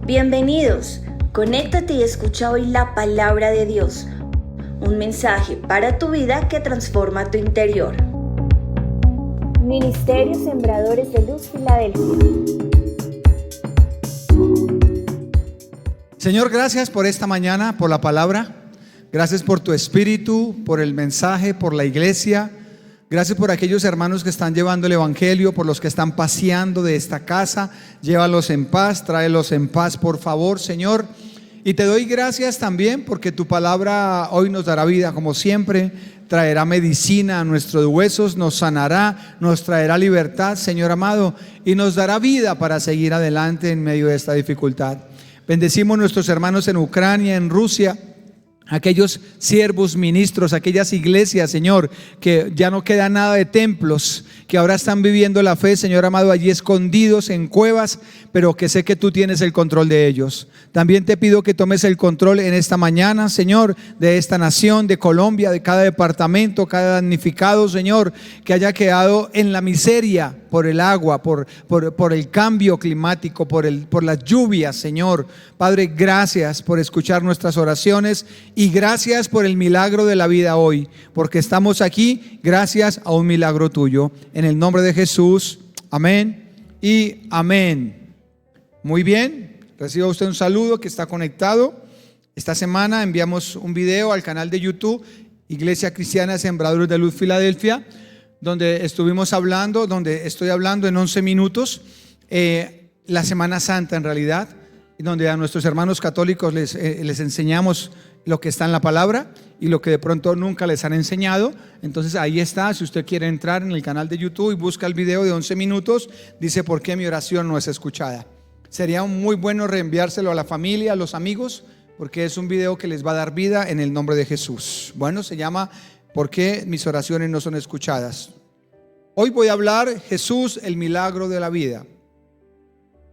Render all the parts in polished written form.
Bienvenidos, conéctate y escucha hoy la palabra de Dios, un mensaje para tu vida que transforma tu interior. Ministerio Sembradores de Luz, Filadelfia. Señor, gracias por esta mañana, por la palabra. Gracias por tu espíritu, por el mensaje, por la iglesia. Gracias por aquellos hermanos que están llevando el evangelio, por los que están paseando de esta casa. Llévalos en paz, tráelos en paz, por favor, Señor. Y te doy gracias también porque tu palabra hoy nos dará vida, como siempre. Traerá medicina a nuestros huesos, nos sanará, nos traerá libertad, Señor amado, y nos dará vida para seguir adelante en medio de esta dificultad. Bendecimos nuestros hermanos en Ucrania, en Rusia, aquellos siervos, ministros, aquellas iglesias, Señor, que ya no queda nada de templos, que ahora están viviendo la fe, Señor amado, allí escondidos en cuevas, pero que sé que tú tienes el control de ellos. También te pido que tomes el control en esta mañana, Señor, de esta nación, de Colombia, de cada departamento, cada damnificado, Señor, que haya quedado en la miseria por el agua, por el cambio climático, por las lluvias, Señor. Padre, gracias por escuchar nuestras oraciones y gracias por el milagro de la vida hoy, porque estamos aquí gracias a un milagro tuyo. En el nombre de Jesús, amén y amén. Muy bien, reciba usted un saludo que está conectado. Esta semana enviamos un video al canal de YouTube Iglesia Cristiana Sembradores de Luz Filadelfia, donde estuvimos hablando, donde estoy hablando en 11 minutos, la Semana Santa en realidad, donde a nuestros hermanos católicos les enseñamos lo que está en la palabra y lo que de pronto nunca les han enseñado. Entonces ahí está, si usted quiere entrar en el canal de YouTube y busca el video de 11 minutos, dice ¿por qué mi oración no es escuchada? Sería muy bueno reenviárselo a la familia, a los amigos, porque es un video que les va a dar vida en el nombre de Jesús. Bueno, se llama ¿por qué mis oraciones no son escuchadas? Hoy voy a hablar Jesús, el milagro de la vida.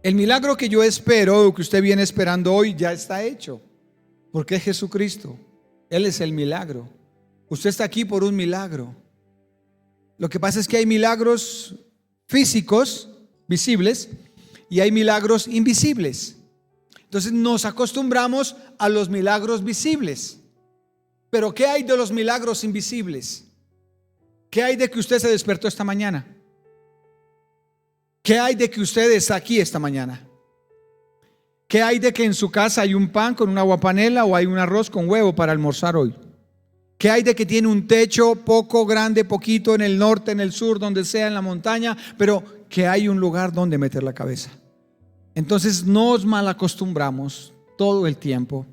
El milagro que yo espero, o que usted viene esperando hoy, ya está hecho, porque es Jesucristo. Él es el milagro. Usted está aquí por un milagro. Lo que pasa es que hay milagros físicos, visibles, y hay milagros invisibles. Entonces nos acostumbramos a los milagros visibles. Pero ¿qué hay de los milagros invisibles? ¿Qué hay de que usted se despertó esta mañana? ¿Qué hay de que usted está aquí esta mañana? ¿Qué hay de que en su casa hay un pan con una aguapanela o hay un arroz con huevo para almorzar hoy? ¿Qué hay de que tiene un techo poco, grande, poquito en el norte, en el sur, donde sea, en la montaña, pero que hay un lugar donde meter la cabeza? Entonces nos malacostumbramos todo el tiempo.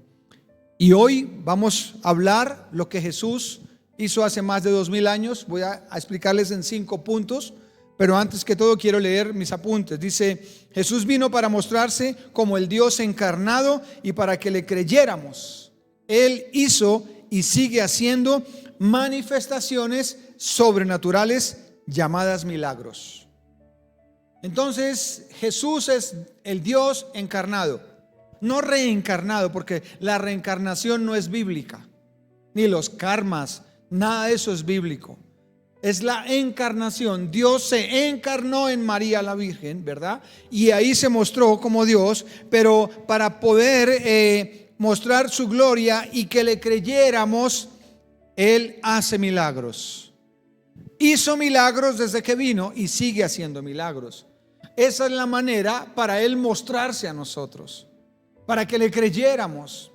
Y hoy vamos a hablar lo que Jesús hizo hace más de 2000 años. Voy a explicarles en 5 puntos. Pero antes que todo quiero leer mis apuntes. Dice, Jesús vino para mostrarse como el Dios encarnado y para que le creyéramos. Él hizo y sigue haciendo manifestaciones sobrenaturales llamadas milagros. Entonces Jesús es el Dios encarnado, no reencarnado, porque la reencarnación no es bíblica, ni los karmas, nada de eso es bíblico. Es la encarnación. Dios se encarnó en María la Virgen, ¿verdad? Y ahí se mostró como Dios, pero para poder mostrar su gloria y que le creyéramos, Él hace milagros. Hizo milagros desde que vino y sigue haciendo milagros. Esa es la manera para Él mostrarse a nosotros, para que le creyéramos.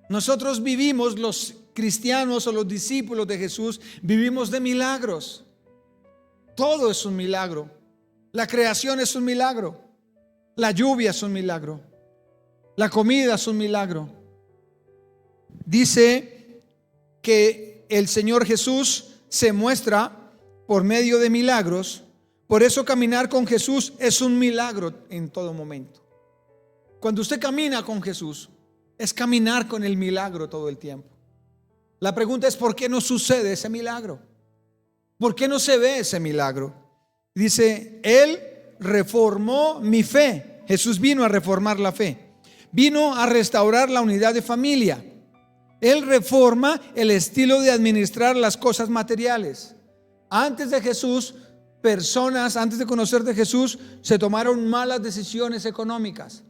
Nosotros vivimos, los cristianos o los discípulos de Jesús, vivimos de milagros. Todo es un milagro. La creación es un milagro. La lluvia es un milagro. La comida es un milagro. Dice que el Señor Jesús se muestra por medio de milagros. Por eso caminar con Jesús es un milagro en todo momento. Cuando usted camina con Jesús, es caminar con el milagro todo el tiempo. La pregunta es ¿por qué no sucede ese milagro? ¿Por qué no se ve ese milagro? Dice, Él reformó mi fe. Jesús vino a reformar la fe. Vino a restaurar la unidad de familia. Él reforma el estilo de administrar las cosas materiales. Antes de Jesús, personas, antes de conocer de Jesús, se tomaron malas decisiones económicas.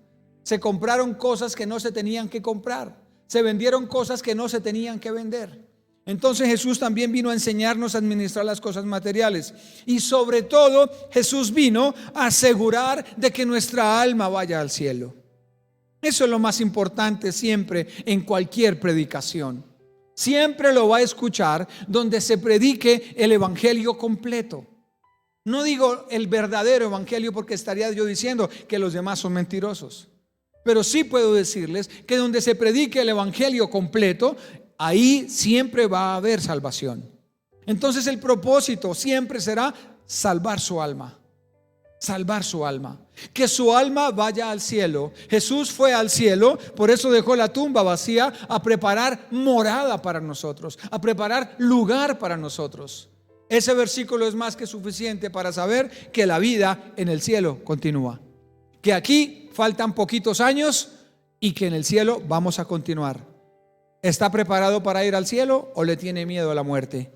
se compraron cosas que no se tenían que comprar, se vendieron cosas que no se tenían que vender. Entonces Jesús también vino a enseñarnos a administrar las cosas materiales. Y sobre todo Jesús vino a asegurar de que nuestra alma vaya al cielo. Eso es lo más importante siempre en cualquier predicación. Siempre lo va a escuchar donde se predique el evangelio completo. No digo el verdadero evangelio, porque estaría yo diciendo que los demás son mentirosos. Pero sí puedo decirles que donde se predique el evangelio completo, ahí siempre va a haber salvación. Entonces el propósito siempre será salvar su alma. Salvar su alma, que su alma vaya al cielo. Jesús fue al cielo, por eso dejó la tumba vacía, a preparar morada para nosotros, a preparar lugar para nosotros. Ese versículo es más que suficiente para saber que la vida en el cielo continúa, que aquí faltan poquitos años y que en el cielo vamos a continuar. ¿Está preparado para ir al cielo o le tiene miedo a la muerte?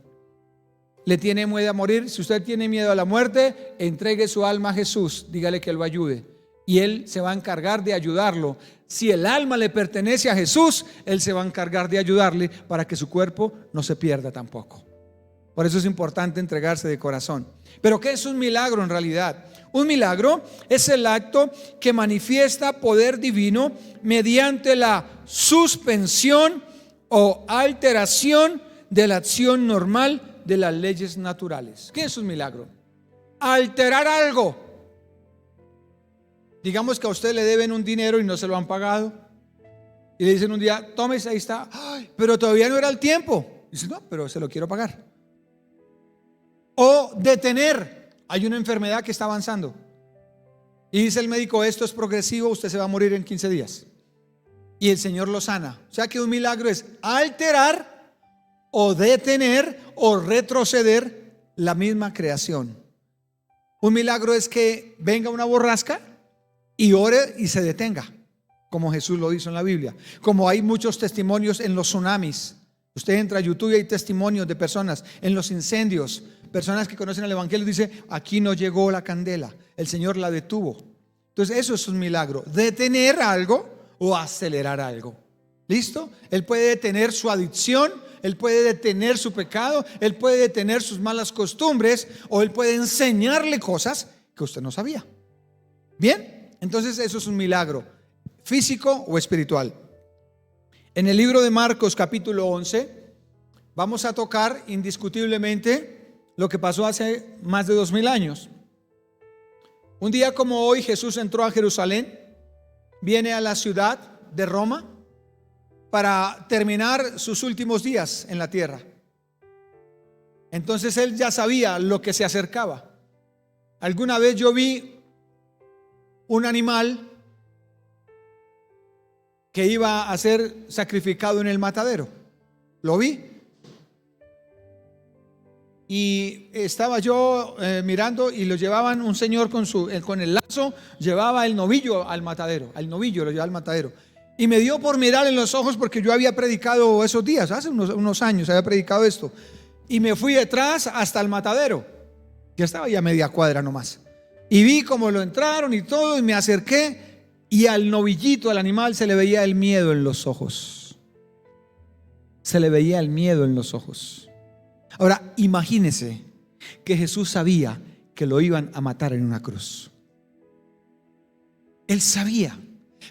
¿Le tiene miedo a morir? Si usted tiene miedo a la muerte, entregue su alma a Jesús, dígale que Él lo ayude y Él se va a encargar de ayudarlo. Si el alma le pertenece a Jesús, Él se va a encargar de ayudarle para que su cuerpo no se pierda tampoco. Por eso es importante entregarse de corazón. Pero ¿qué es un milagro en realidad? Un milagro es el acto que manifiesta poder divino mediante la suspensión o alteración de la acción normal de las leyes naturales. ¿Qué es un milagro? Alterar algo. Digamos que a usted le deben un dinero y no se lo han pagado, y le dicen un día: tómese, ahí está. Ay, pero todavía no era el tiempo. Dice: no, pero se lo quiero pagar. O detener. Hay una enfermedad que está avanzando y dice el médico: esto es progresivo, usted se va a morir en 15 días. Y el Señor lo sana. O sea que un milagro es alterar o detener o retroceder la misma creación. Un milagro es que venga una borrasca y ore y se detenga, como Jesús lo hizo en la Biblia. Como hay muchos testimonios en los tsunamis. Usted entra a YouTube y hay testimonios de personas en los incendios, personas que conocen el evangelio y dicen: aquí no llegó la candela, el Señor la detuvo. Entonces eso es un milagro, detener algo o acelerar algo. ¿Listo? Él puede detener su adicción, Él puede detener su pecado, Él puede detener sus malas costumbres, o Él puede enseñarle cosas que usted no sabía. Bien, entonces eso es un milagro, físico o espiritual. En el libro de Marcos capítulo 11 vamos a tocar indiscutiblemente lo que pasó hace más de 2000 años. Un día como hoy Jesús entró a Jerusalén, viene a la ciudad de Roma para terminar sus últimos días en la tierra. Entonces Él ya sabía lo que se acercaba. Alguna vez yo vi un animal que iba a ser sacrificado en el matadero. Lo vi. Y estaba yo mirando y lo llevaban, un señor con el lazo, llevaba el novillo al matadero. Al novillo lo llevaba al matadero. Y me dio por mirar en los ojos, porque yo había predicado esos días, hace unos años había predicado esto. Y me fui detrás hasta el matadero. Ya estaba ya media cuadra nomás. Y vi cómo lo entraron y todo, y me acerqué. Y al novillito, al animal, se le veía el miedo en los ojos. Se le veía el miedo en los ojos. Ahora, imagínese que Jesús sabía que lo iban a matar en una cruz. Él sabía.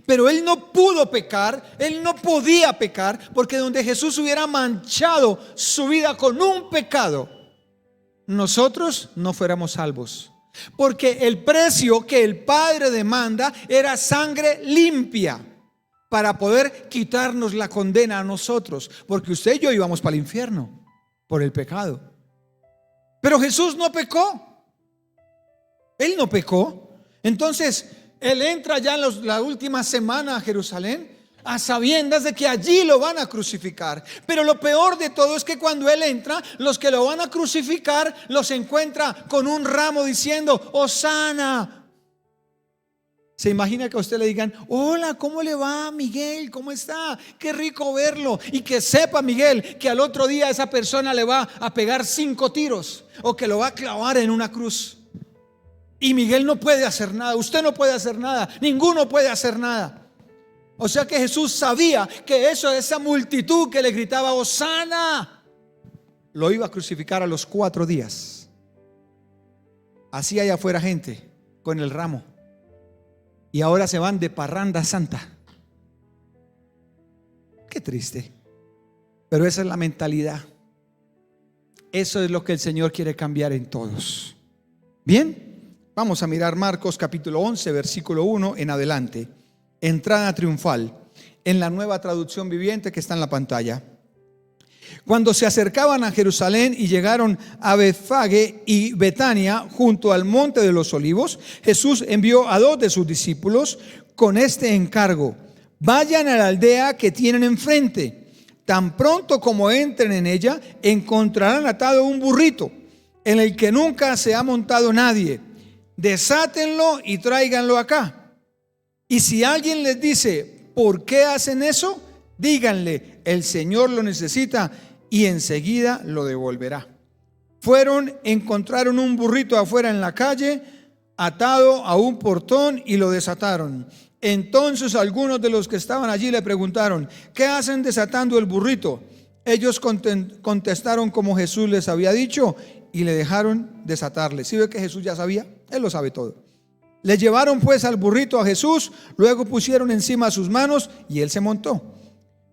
Pero Él no pudo pecar, Él no podía pecar, porque donde Jesús hubiera manchado su vida con un pecado, nosotros no fuéramos salvos. Porque el precio que el Padre demanda era sangre limpia para poder quitarnos la condena a nosotros, porque usted y yo íbamos para el infierno por el pecado. Pero Jesús no pecó. Él no pecó. Entonces Él entra ya en la última semana a Jerusalén, a sabiendas de que allí lo van a crucificar. Pero lo peor de todo es que cuando Él entra, los que lo van a crucificar los encuentra con un ramo diciendo: Hosana. ¿Se imagina que a usted le digan: hola, ¿cómo le va, Miguel? ¿Cómo está? Qué rico verlo. Y que sepa Miguel que al otro día esa persona le va a pegar 5 tiros o que lo va a clavar en una cruz. Y Miguel no puede hacer nada, usted no puede hacer nada, ninguno puede hacer nada. O sea que Jesús sabía que esa multitud que le gritaba Hosana, lo iba a crucificar a los 4 días. Así allá afuera gente con el ramo, y ahora se van de parranda santa. Qué triste, pero esa es la mentalidad. Eso es lo que el Señor quiere cambiar en todos. Bien, vamos a mirar Marcos capítulo 11, versículo 1 en adelante. Entrada triunfal en la Nueva Traducción Viviente que está en la pantalla. Cuando se acercaban a Jerusalén y llegaron a Betfagé y Betania junto al monte de los Olivos, Jesús envió a 2 de sus discípulos con este encargo: vayan a la aldea que tienen enfrente. Tan pronto como entren en ella, encontrarán atado un burrito en el que nunca se ha montado nadie. Desátenlo y tráiganlo acá. Y si alguien les dice: ¿por qué hacen eso?, díganle: el Señor lo necesita y enseguida lo devolverá. Fueron, encontraron un burrito afuera en la calle, atado a un portón, y lo desataron. Entonces algunos de los que estaban allí le preguntaron: ¿qué hacen desatando el burrito? Ellos contestaron como Jesús les había dicho, y le dejaron desatarle. ¿Sí ve que Jesús ya sabía? Él lo sabe todo. Le llevaron pues al burrito a Jesús, luego pusieron encima sus manos y él se montó.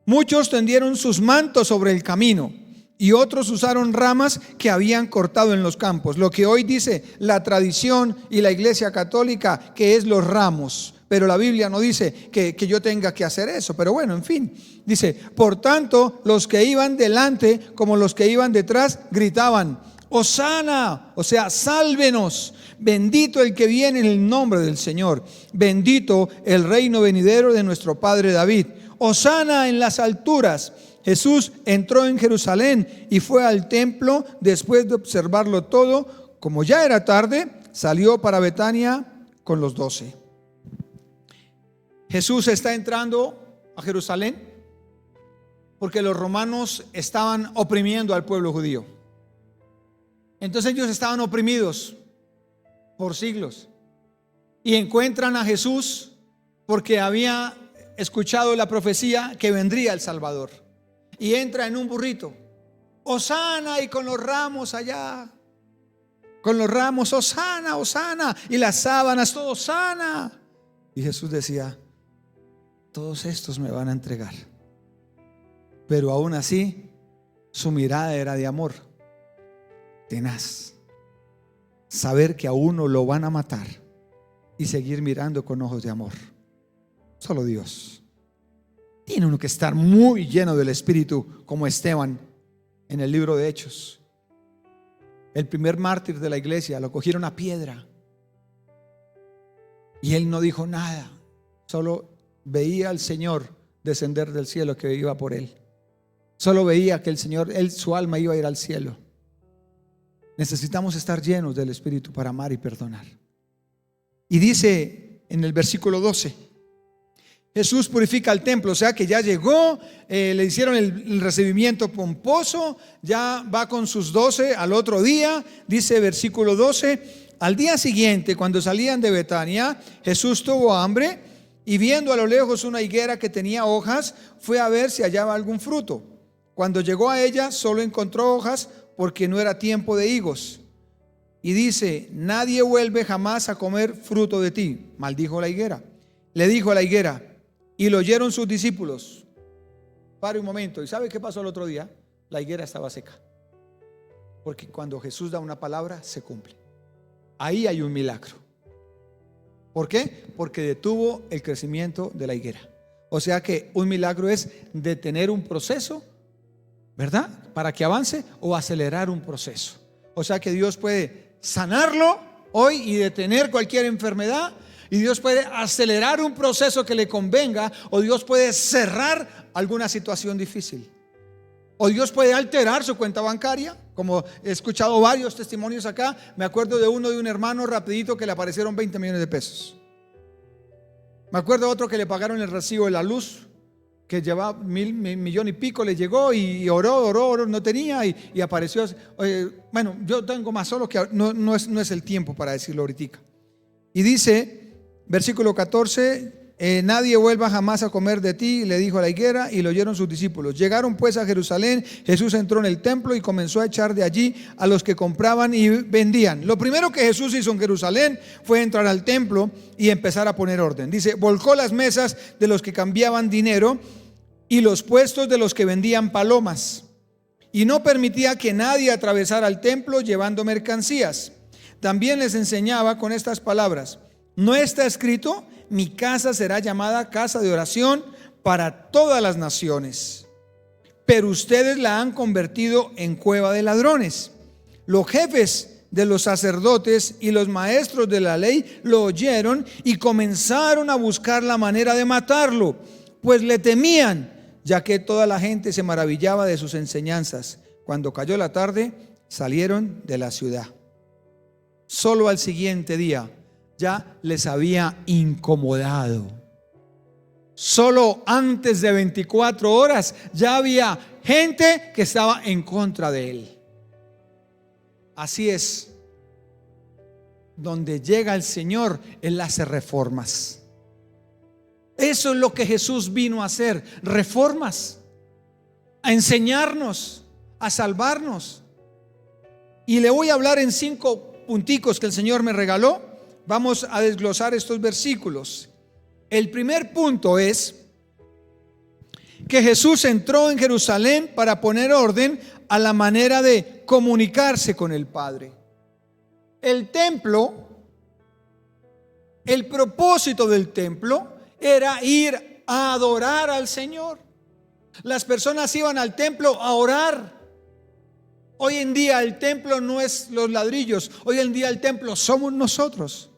Muchos tendieron sus mantos sobre el camino y otros usaron ramas que habían cortado en los campos, lo que hoy dice la tradición y la Iglesia Católica que es los ramos. Pero la Biblia no dice que yo tenga que hacer eso. Pero bueno, en fin, dice: por tanto, los que iban delante como los que iban detrás gritaban: Hosana, o sea, sálvenos. Bendito el que viene en el nombre del Señor. Bendito el reino venidero de nuestro padre David. Hosana en las alturas. Jesús entró en Jerusalén y fue al templo. Después de observarlo todo, como ya era tarde, salió para Betania con los 12. Jesús está entrando a Jerusalén porque los romanos estaban oprimiendo al pueblo judío. Entonces ellos estaban oprimidos por siglos y encuentran a Jesús porque había escuchado la profecía que vendría el Salvador, y entra en un burrito, Hosana, y con los ramos allá, con los ramos, Hosana, Hosana, y las sábanas, todo Hosana. Y Jesús decía: todos estos me van a entregar. Pero aún así su mirada era de amor, tenaz. Saber que a uno lo van a matar y seguir mirando con ojos de amor. Solo Dios. Tiene uno que estar muy lleno del Espíritu, como Esteban en el libro de Hechos. El primer mártir de la iglesia, lo cogieron a piedra y él no dijo nada, solo veía al Señor descender del cielo que iba por él. Solo veía que el Señor, su alma iba a ir al cielo. Necesitamos estar llenos del Espíritu para amar y perdonar. Y dice en el versículo 12: Jesús purifica el templo, o sea que ya llegó, le hicieron el recibimiento pomposo, ya va con sus 12 al otro día. Dice versículo 12: al día siguiente, cuando salían de Betania, Jesús tuvo hambre y viendo a lo lejos una higuera que tenía hojas, fue a ver si hallaba algún fruto. Cuando llegó a ella, solo encontró hojas, porque no era tiempo de higos. Y dice: nadie vuelve jamás a comer fruto de ti. Maldijo la higuera. Le dijo a la higuera, y lo oyeron sus discípulos. Pare un momento. ¿Y sabe qué pasó el otro día? La higuera estaba seca. Porque cuando Jesús da una palabra, se cumple. Ahí hay un milagro. ¿Por qué? Porque detuvo el crecimiento de la higuera. O sea que un milagro es detener un proceso, ¿verdad?, para que avance, o acelerar un proceso. O sea que Dios puede sanarlo hoy y detener cualquier enfermedad, y Dios puede acelerar un proceso que le convenga, o Dios puede cerrar alguna situación difícil, o Dios puede alterar su cuenta bancaria, como he escuchado varios testimonios acá. Me acuerdo de uno de un hermano rapidito que le aparecieron 20 millones de pesos. Me acuerdo de otro que le pagaron el recibo de la luz, que llevaba millón y pico, le llegó y oró, no tenía y apareció. Bueno, yo tengo más, solo que no es el tiempo para decirlo ahorita. Y dice, versículo 14, nadie vuelva jamás a comer de ti, le dijo a la higuera, y lo oyeron sus discípulos. Llegaron pues a Jerusalén, Jesús entró en el templo y comenzó a echar de allí a los que compraban y vendían. Lo primero que Jesús hizo en Jerusalén fue entrar al templo y empezar a poner orden. Dice, volcó las mesas de los que cambiaban dinero y los puestos de los que vendían palomas, y no permitía que nadie atravesara el templo llevando mercancías. También les enseñaba con estas palabras: ¿no está escrito: mi casa será llamada casa de oración para todas las naciones? Pero ustedes la han convertido en cueva de ladrones. Los jefes de los sacerdotes y los maestros de la ley lo oyeron y comenzaron a buscar la manera de matarlo, pues le temían, ya que toda la gente se maravillaba de sus enseñanzas. Cuando cayó la tarde, salieron de la ciudad. Solo al siguiente día ya les había incomodado. Solo antes de 24 horas ya había gente que estaba en contra de él. Así es, donde llega el Señor, Él hace reformas. Eso es lo que Jesús vino a hacer: reformas, a enseñarnos, a salvarnos. Y le voy a hablar en 5 punticos que el Señor me regaló. Vamos a desglosar estos versículos. El primer punto es que Jesús entró en Jerusalén para poner orden a la manera de comunicarse con el Padre. El templo, el propósito del templo era ir a adorar al Señor. Las personas iban al templo a orar. Hoy en día el templo no es los ladrillos, hoy en día el templo somos nosotros.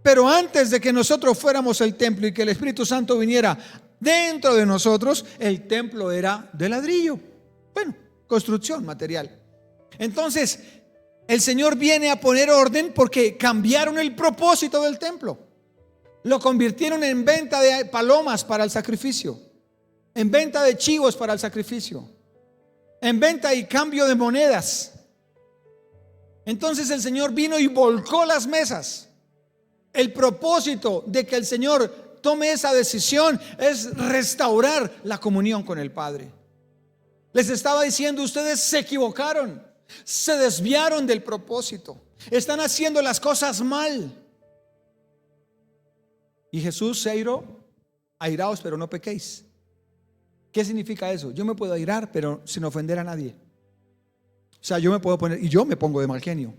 Pero antes de que nosotros fuéramos el templo y que el Espíritu Santo viniera dentro de nosotros, el templo era de ladrillo. Bueno, construcción material. Entonces, el Señor viene a poner orden porque cambiaron el propósito del templo. Lo convirtieron en venta de palomas para el sacrificio, en venta de chivos para el sacrificio, en venta y cambio de monedas. Entonces el Señor vino y volcó las mesas. El propósito de que el Señor tome esa decisión es restaurar la comunión con el Padre. Les estaba diciendo: ustedes se equivocaron, se desviaron del propósito, están haciendo las cosas mal. Y Jesús se airó: airaos, pero no pequéis. ¿Qué significa eso? Yo me puedo airar, pero sin ofender a nadie. O sea, yo me puedo poner, y yo me pongo de mal genio,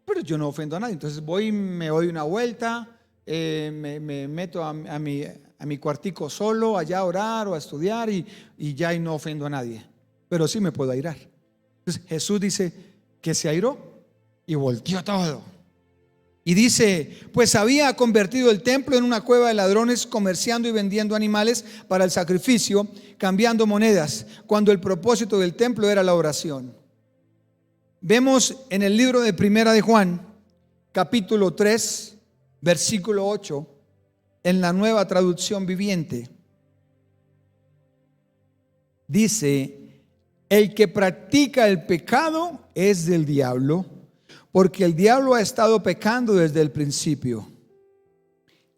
pero yo no ofendo a nadie. Entonces voy, me doy una vuelta, me meto a mi cuartico solo, allá a orar o a estudiar, y ya y no ofendo a nadie. Pero sí me puedo airar. Entonces Jesús dice que se airó y volteó todo. Y dice: pues había convertido el templo en una cueva de ladrones, comerciando y vendiendo animales para el sacrificio, cambiando monedas, cuando el propósito del templo era la oración. Vemos en el libro de Primera de Juan, capítulo 3, versículo 8, en la Nueva Traducción Viviente. Dice: el que practica el pecado es del diablo, porque el diablo ha estado pecando desde el principio.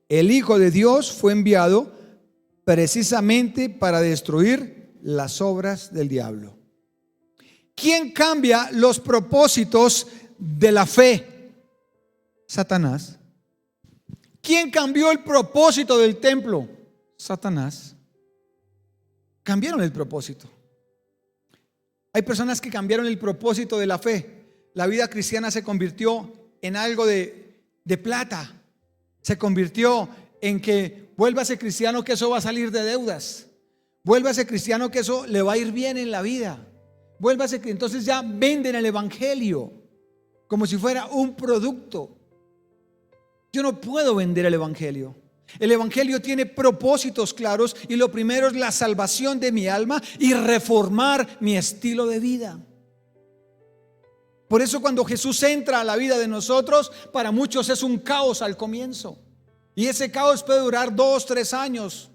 El Hijo de Dios fue enviado precisamente para destruir las obras del diablo. ¿Quién cambia los propósitos de la fe? Satanás. ¿Quién cambió el propósito del templo? Satanás. Cambiaron el propósito. Hay personas que cambiaron el propósito de la fe. La vida cristiana se convirtió en algo de plata. Se convirtió en que vuélvase cristiano, que eso va a salir de deudas. Vuélvase cristiano, que eso le va a ir bien en la vida. Vuélvase que entonces ya venden el evangelio como si fuera un producto. Yo no puedo vender el evangelio. El evangelio tiene propósitos claros, y lo primero es la salvación de mi alma y reformar mi estilo de vida. Por eso cuando Jesús entra a la vida de nosotros, para muchos es un caos al comienzo, y ese caos puede durar 2, 3 años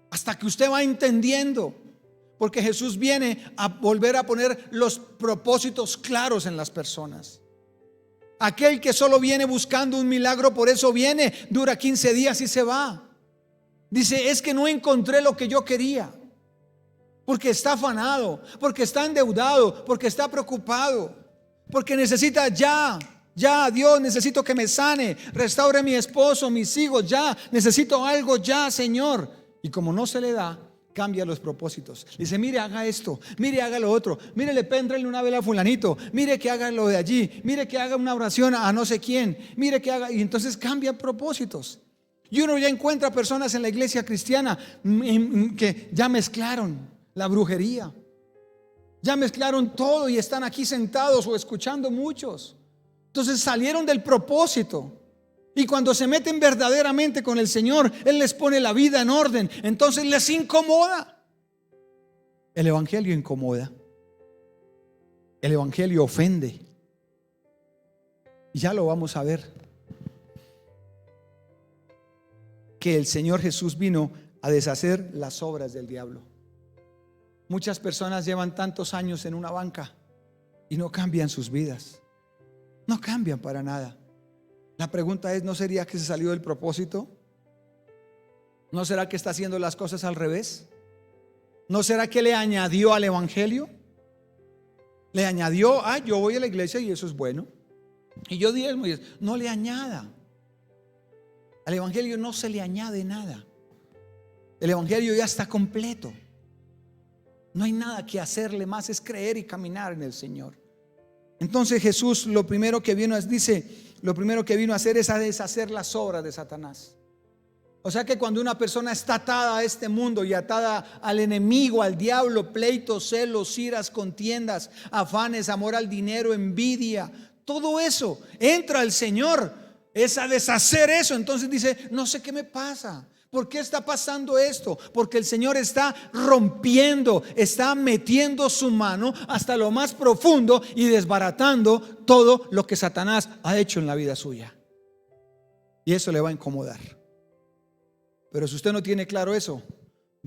hasta que usted va entendiendo, porque Jesús viene a volver a poner los propósitos claros en las personas. Aquel que solo viene buscando un milagro, por eso viene, dura 15 días y se va. Dice, es que no encontré lo que yo quería. Porque está afanado, porque está endeudado, porque está preocupado, porque necesita ya, Dios, necesito que me sane, restaure a mi esposo, mis hijos, ya, necesito algo ya, Señor. Y como no se le da, cambia los propósitos. Dice, mire, haga esto, mire, haga lo otro, mire, le péndrale una vela a fulanito, mire que haga lo de allí, mire que haga una oración a no sé quién, mire que haga, y entonces cambia propósitos. Y uno ya encuentra personas en la iglesia cristiana que ya mezclaron la brujería, ya mezclaron todo y están aquí sentados o escuchando muchos. Entonces salieron del propósito. Y cuando se meten verdaderamente con el Señor, Él les pone la vida en orden. Entonces les incomoda. El evangelio incomoda. El evangelio ofende. Y ya lo vamos a ver. Que el Señor Jesús vino a deshacer las obras del diablo. Muchas personas llevan tantos años en una banca y no cambian sus vidas. No cambian para nada. La pregunta es, ¿no sería que se salió del propósito? ¿No será que está haciendo las cosas al revés? ¿No será que le añadió al evangelio? Le añadió, yo voy a la iglesia y eso es bueno, y yo diezmo y eso. No le añada. Al evangelio no se le añade nada. El evangelio ya está completo. No hay nada que hacerle más, es creer y caminar en el Señor. Entonces Jesús lo primero que vino a hacer es a deshacer las obras de Satanás. O sea que cuando una persona está atada a este mundo y atada al enemigo, al diablo, pleitos, celos, iras, contiendas, afanes, amor al dinero, envidia, todo eso entra al Señor, es a deshacer eso. Entonces dice, no sé qué me pasa. ¿Por qué está pasando esto? Porque el Señor está rompiendo, está metiendo su mano hasta lo más profundo y desbaratando todo lo que Satanás ha hecho en la vida suya. Y eso le va a incomodar. Pero si usted no tiene claro eso,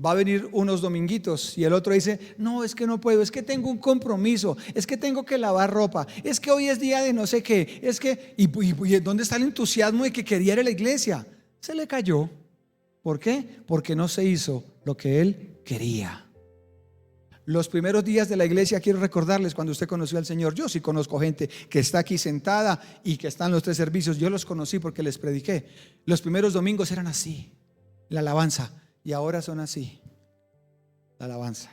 va a venir unos dominguitos y el otro dice, no, es que no puedo, es que tengo un compromiso, es que tengo que lavar ropa, es que hoy es día de no sé qué, es que, y ¿dónde está el entusiasmo de que quería ir a la iglesia? Se le cayó. ¿Por qué? Porque no se hizo lo que él quería. Los primeros días de la iglesia, quiero recordarles cuando usted conoció al Señor. Yo sí conozco gente que está aquí sentada y que está en los 3 servicios. Yo los conocí porque les prediqué. Los primeros domingos eran así, la alabanza, y ahora son así, la alabanza,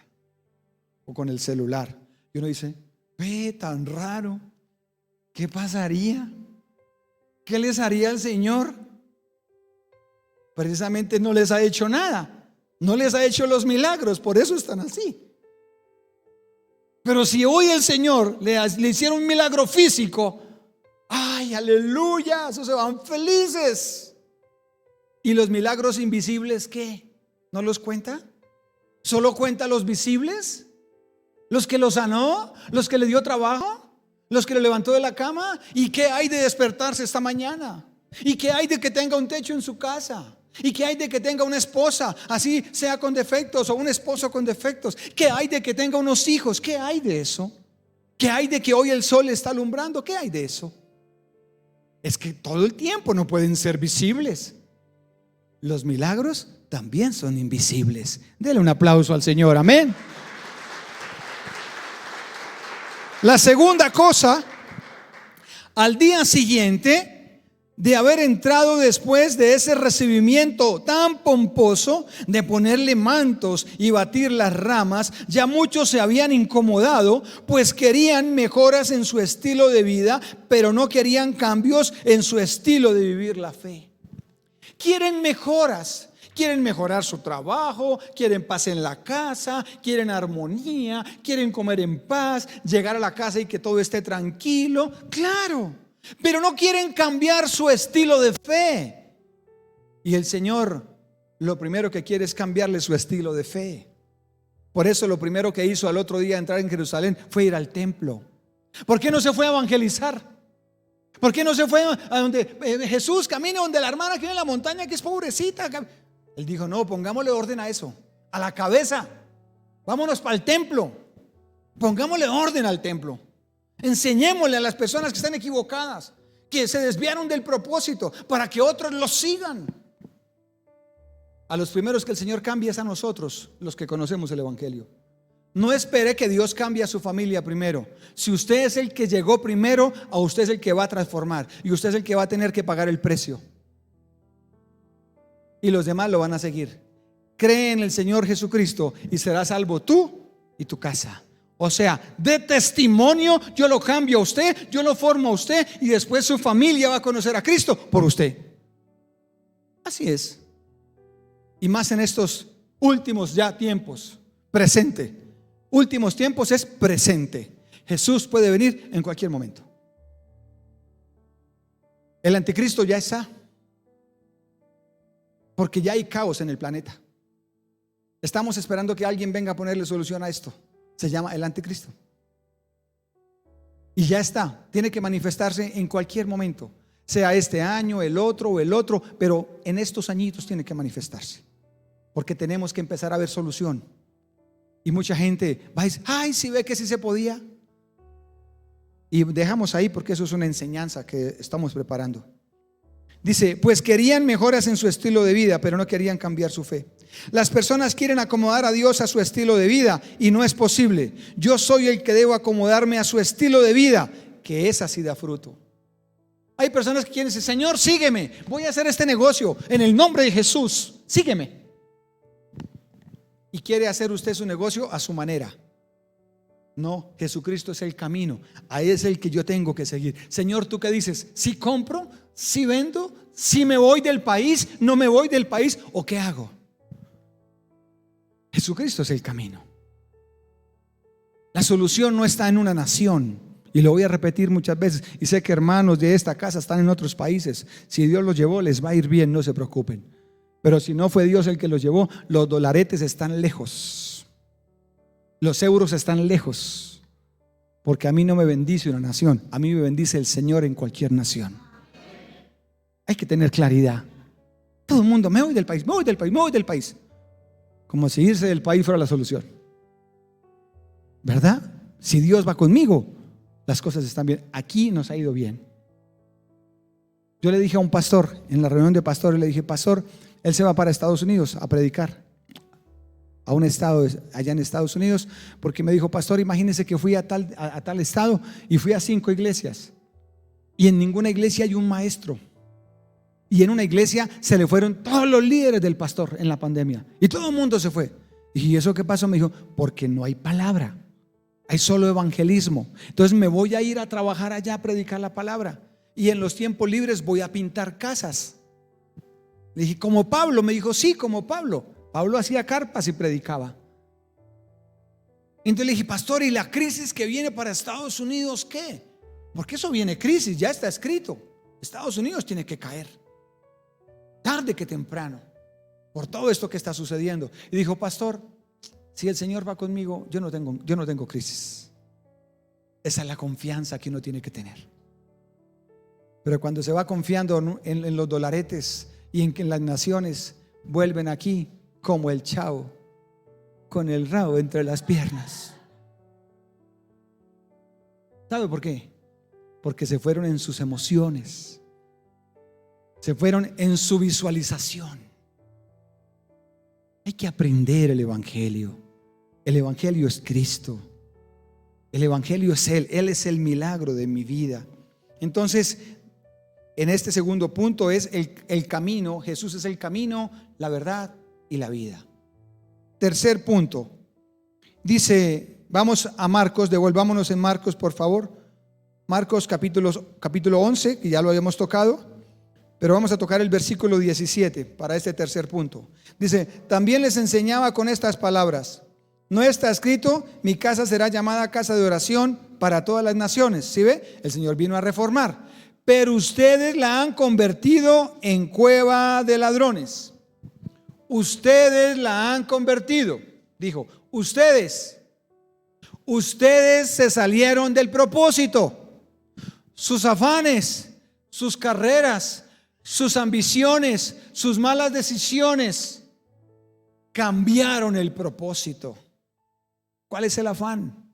o con el celular. Y uno dice, ve, tan raro, ¿qué pasaría? ¿Qué les haría el Señor? Precisamente no les ha hecho nada, no les ha hecho los milagros, por eso están así. Pero si hoy el Señor le hiciera un milagro físico, ay, aleluya, esos se van felices. ¿Y los milagros invisibles qué? ¿No los cuenta? ¿Solo cuenta los visibles? ¿Los que lo sanó? ¿Los que le dio trabajo? ¿Los que lo levantó de la cama? ¿Y qué hay de despertarse esta mañana? ¿Y qué hay de que tenga un techo en su casa? ¿Y qué hay de que tenga una esposa, así sea con defectos, o un esposo con defectos? ¿Qué hay de que tenga unos hijos? ¿Qué hay de eso? ¿Qué hay de que hoy el sol está alumbrando? ¿Qué hay de eso? Es que todo el tiempo no pueden ser visibles. Los milagros también son invisibles. Dele un aplauso al Señor, amén. La segunda cosa, al día siguiente de haber entrado después de ese recibimiento tan pomposo, de ponerle mantos y batir las ramas, ya muchos se habían incomodado, pues querían mejoras en su estilo de vida, pero no querían cambios en su estilo de vivir la fe. Quieren mejoras. Quieren mejorar su trabajo, quieren paz en la casa, quieren armonía, quieren comer en paz, llegar a la casa y que todo esté tranquilo. Claro, pero no quieren cambiar su estilo de fe. Y el Señor lo primero que quiere es cambiarle su estilo de fe. Por eso lo primero que hizo al otro día de entrar en Jerusalén fue ir al templo. ¿Por qué no se fue a evangelizar? ¿Por qué no se fue a donde Jesús camina, donde la hermana que vive en la montaña, que es pobrecita? Él dijo, no, pongámosle orden a eso, a la cabeza. Vámonos para el templo. Pongámosle orden al templo. Enseñémosle a las personas que están equivocadas que se desviaron del propósito para que otros los sigan. A los primeros que el Señor cambia es a nosotros, los que conocemos el Evangelio. No espere que Dios cambie a su familia primero. Si usted es el que llegó primero, a usted es el que va a transformar y usted es el que va a tener que pagar el precio. Y los demás lo van a seguir. Cree en el Señor Jesucristo y serás salvo tú y tu casa. O sea, de testimonio, yo lo cambio a usted, yo lo formo a usted y después su familia va a conocer a Cristo por usted. Así es. Y más en estos últimos ya tiempos, presente. Últimos tiempos es presente. Jesús puede venir en cualquier momento. El anticristo ya está, porque ya hay caos en el planeta. Estamos esperando que alguien venga a ponerle solución a esto. Se llama el anticristo. Y ya está, tiene que manifestarse en cualquier momento, sea este año, el otro o el otro, pero en estos añitos tiene que manifestarse, porque tenemos que empezar a ver solución. Y mucha gente va a decir, ay, si ve que sí se podía. Y dejamos ahí porque eso es una enseñanza que estamos preparando. Dice, pues querían mejoras en su estilo de vida, pero no querían cambiar su fe. Las personas quieren acomodar a Dios a su estilo de vida y no es posible. Yo soy el que debo acomodarme a su estilo de vida, que esa sí da fruto. Hay personas que quieren decir, Señor, sígueme, voy a hacer este negocio en el nombre de Jesús, sígueme. Y quiere hacer usted su negocio a su manera. No, Jesucristo es el camino. Ahí es el que yo tengo que seguir. Señor, ¿tú qué dices? ¿Si compro? ¿Si vendo? ¿Si me voy del país? ¿No me voy del país? ¿O qué hago? Jesucristo es el camino. La solución no está en una nación. Y lo voy a repetir muchas veces. Y sé que hermanos de esta casa están en otros países. Si Dios los llevó, les va a ir bien, no se preocupen. Pero si no fue Dios el que los llevó, los dolaretes están lejos, los euros están lejos, porque a mí no me bendice una nación, a mí me bendice el Señor en cualquier nación. Hay que tener claridad. Todo el mundo, me voy del país, me voy del país, me voy del país, como si irse del país fuera la solución, ¿verdad? Si Dios va conmigo, las cosas están bien. Aquí nos ha ido bien. Yo le dije a un pastor, en la reunión de pastores, le dije, pastor, él se va para Estados Unidos a predicar, a un estado allá en Estados Unidos, porque me dijo, pastor, imagínese que fui a tal estado y fui a 5 iglesias y en ninguna iglesia hay un maestro, y en una iglesia se le fueron todos los líderes del pastor en la pandemia y todo el mundo se fue. ¿Y eso qué pasó? Me dijo, porque no hay palabra, hay solo evangelismo. Entonces me voy a ir a trabajar allá a predicar la palabra y en los tiempos libres voy a pintar casas. Le dije, como Pablo. Me dijo, sí, como Pablo. Pablo hacía carpas y predicaba. Entonces le dije, pastor, ¿y la crisis que viene para Estados Unidos qué? Porque eso viene crisis, ya está escrito. Estados Unidos tiene que caer, tarde que temprano, por todo esto que está sucediendo. Y dijo, pastor, si el Señor va conmigo, yo no tengo crisis. Esa es la confianza que uno tiene que tener. Pero cuando se va confiando en los dolaretes y en que las naciones vuelven aquí como el chavo con el rabo entre las piernas. ¿Sabe por qué? Porque se fueron en sus emociones, se fueron en su visualización. Hay que aprender el Evangelio. El Evangelio es Cristo. El Evangelio es Él. Él es el milagro de mi vida. Entonces, en este segundo punto es el camino. Jesús es el camino, la verdad y la vida. Tercer punto. Dice, vamos a Marcos, devolvámonos en Marcos, por favor. Marcos capítulo 11, que ya lo habíamos tocado, pero vamos a tocar el versículo 17 para este tercer punto. Dice, también les enseñaba con estas palabras: no está escrito, mi casa será llamada casa de oración para todas las naciones. ¿Sí ve? El Señor vino a reformar, pero ustedes la han convertido en cueva de ladrones. Ustedes la han convertido. Dijo, ustedes se salieron del propósito. Sus afanes, sus carreras, sus ambiciones, sus malas decisiones cambiaron el propósito. ¿Cuál es el afán?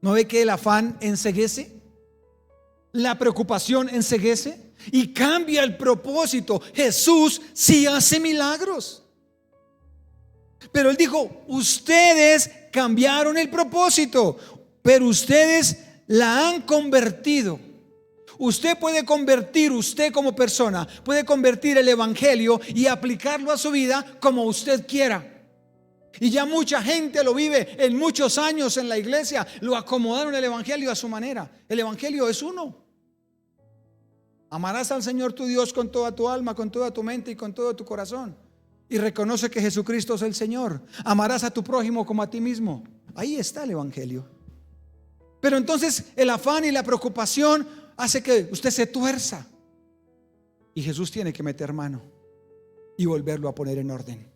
¿No ve que el afán enceguece? La preocupación enceguece y cambia el propósito. Jesús sí hace milagros. Pero Él dijo, ustedes cambiaron el propósito, pero ustedes la han convertido. Usted puede convertir, usted como persona, puede convertir el evangelio y aplicarlo a su vida como usted quiera. Y ya mucha gente lo vive en muchos años en la iglesia. Lo acomodaron el evangelio a su manera. El evangelio es uno. Amarás al Señor tu Dios con toda tu alma, con toda tu mente y con todo tu corazón. Y reconoce que Jesucristo es el Señor. Amarás a tu prójimo como a ti mismo. Ahí está el evangelio. Pero entonces el afán y la preocupación hace que usted se tuerza. Y Jesús tiene que meter mano y volverlo a poner en orden.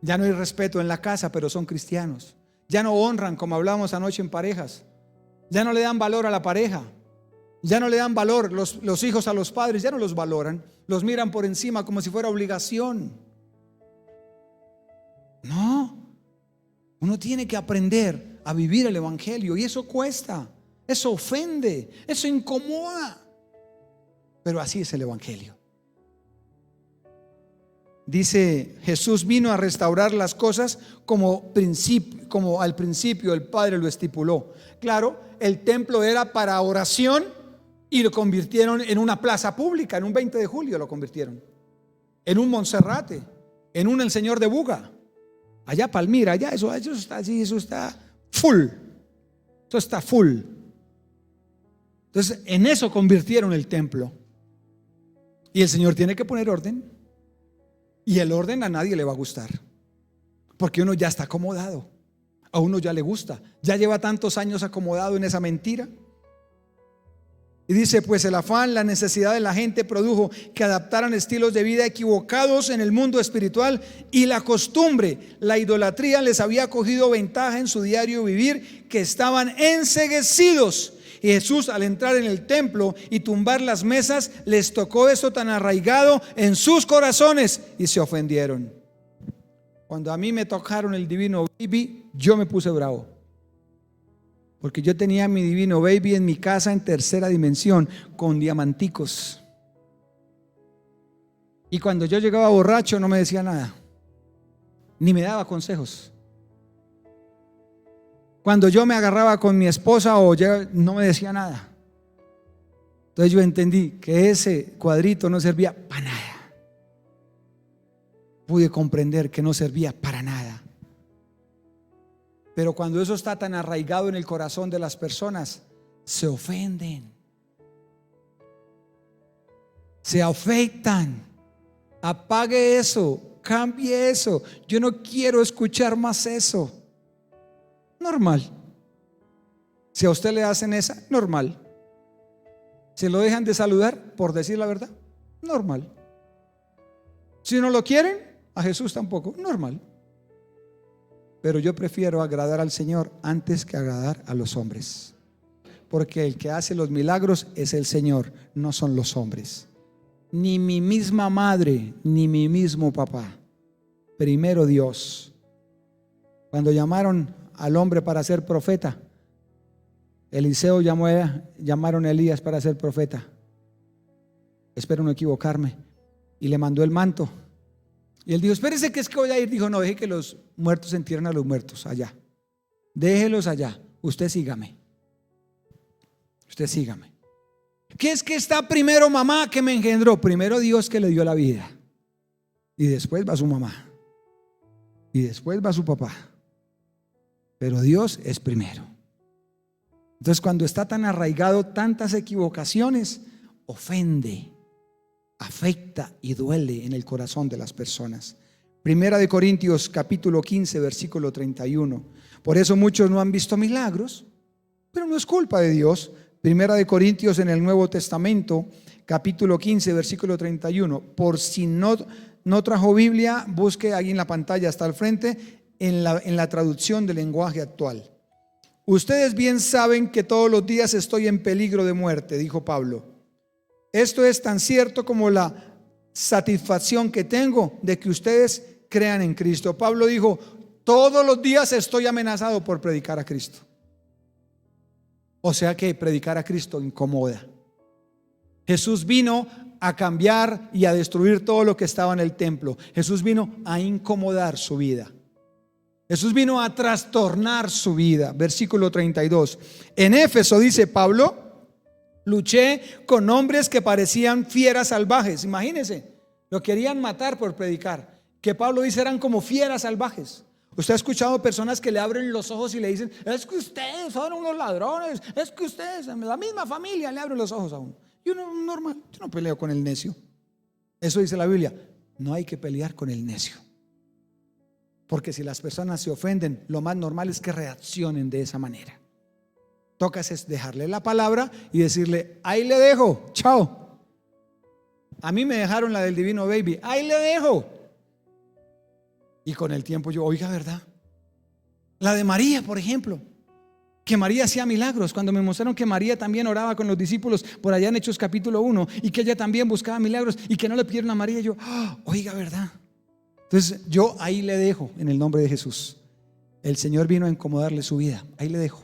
Ya no hay respeto en la casa, pero son cristianos. Ya no honran, como hablábamos anoche en parejas. Ya no le dan valor a la pareja. Ya no le dan valor los hijos a los padres. Ya no los valoran. Los miran por encima como si fuera obligación. No. Uno tiene que aprender a vivir el evangelio. Y eso cuesta. Eso ofende. Eso incomoda. Pero así es el evangelio. Dice, Jesús vino a restaurar las cosas como al principio el Padre lo estipuló. Claro, el templo era para oración y lo convirtieron en una plaza pública. En un 20 de julio lo convirtieron. En un Monserrate, en un El Señor de Buga. Allá Palmira, allá eso está así, eso está full. Eso está full. Entonces en eso convirtieron el templo. Y el Señor tiene que poner orden. Y el orden a nadie le va a gustar, porque uno ya está acomodado. A uno ya le gusta. Ya lleva tantos años acomodado en esa mentira. Y dice, pues el afán, la necesidad de la gente produjo que adaptaran estilos de vida equivocados en el mundo espiritual. Y la costumbre, la idolatría les había cogido ventaja en su diario vivir, que estaban enceguecidos. Y Jesús, al entrar en el templo y tumbar las mesas, les tocó eso tan arraigado en sus corazones y se ofendieron. Cuando a mí me tocaron el Divino Baby, yo me puse bravo, porque yo tenía mi Divino Baby en mi casa en tercera dimensión con diamanticos. Y cuando yo llegaba borracho no me decía nada, ni me daba consejos. Cuando yo me agarraba con mi esposa no me decía nada. Entonces yo entendí que ese cuadrito no servía para nada. Pude comprender que no servía para nada. Pero cuando eso está tan arraigado en el corazón de las personas, se ofenden, se afectan. Apague eso, cambie eso. Yo no quiero escuchar más eso. Normal. Si a usted le hacen esa, normal. Si lo dejan de saludar, por decir la verdad, normal. Si no lo quieren, a Jesús tampoco, normal. Pero yo prefiero agradar al Señor antes que agradar a los hombres, porque el que hace los milagros es el Señor, no son los hombres. Ni mi misma madre, ni mi mismo papá. Primero Dios. Cuando llamaron al hombre para ser profeta, Eliseo llamaron a Elías para ser profeta. Espero no equivocarme. Y le mandó el manto. Y él dijo, espérese que es que voy a ir. Dijo, no, deje que los muertos entierren a los muertos allá. Déjelos allá. Usted sígame. Usted sígame. ¿Qué es que está primero mamá que me engendró? Primero Dios que le dio la vida. Y después va su mamá. Y después va su papá. Pero Dios es primero. Entonces cuando está tan arraigado, tantas equivocaciones, ofende, afecta y duele en el corazón de las personas. Primera de Corintios capítulo 15 versículo 31. Por eso muchos no han visto milagros, pero no es culpa de Dios. Primera de Corintios en el Nuevo Testamento capítulo 15 versículo 31. Por si no trajo Biblia, busque ahí en la pantalla hasta el frente en la traducción del lenguaje actual. Ustedes bien saben que todos los días estoy en peligro de muerte, dijo Pablo. Esto es tan cierto como la satisfacción que tengo de que ustedes crean en Cristo. Pablo dijo, todos los días estoy amenazado por predicar a Cristo. O sea que predicar a Cristo incomoda. Jesús vino a cambiar y a destruir todo lo que estaba en el templo. Jesús vino a incomodar su vida. Jesús vino a trastornar su vida. Versículo 32. En Éfeso, dice Pablo, luché con hombres que parecían fieras salvajes. Imagínense, lo querían matar por predicar. Que Pablo dice eran como fieras salvajes. Usted ha escuchado personas que le abren los ojos y le dicen: es que ustedes son unos ladrones, es que ustedes, la misma familia le abren los ojos a uno. Y uno normal, yo no peleo con el necio. Eso dice la Biblia. No hay que pelear con el necio, porque si las personas se ofenden, lo más normal es que reaccionen de esa manera. Toca es dejarle la palabra y decirle: ahí le dejo, chao. A mí me dejaron la del Divino Baby, ahí le dejo. Y con el tiempo yo, oiga, ¿verdad? La de María, por ejemplo, que María hacía milagros. Cuando me mostraron que María también oraba con los discípulos por allá en Hechos capítulo 1, y que ella también buscaba milagros y que no le pidieron a María, yo, oiga, ¿verdad? Entonces yo ahí le dejo, en el nombre de Jesús. El Señor vino a incomodarle su vida, ahí le dejo.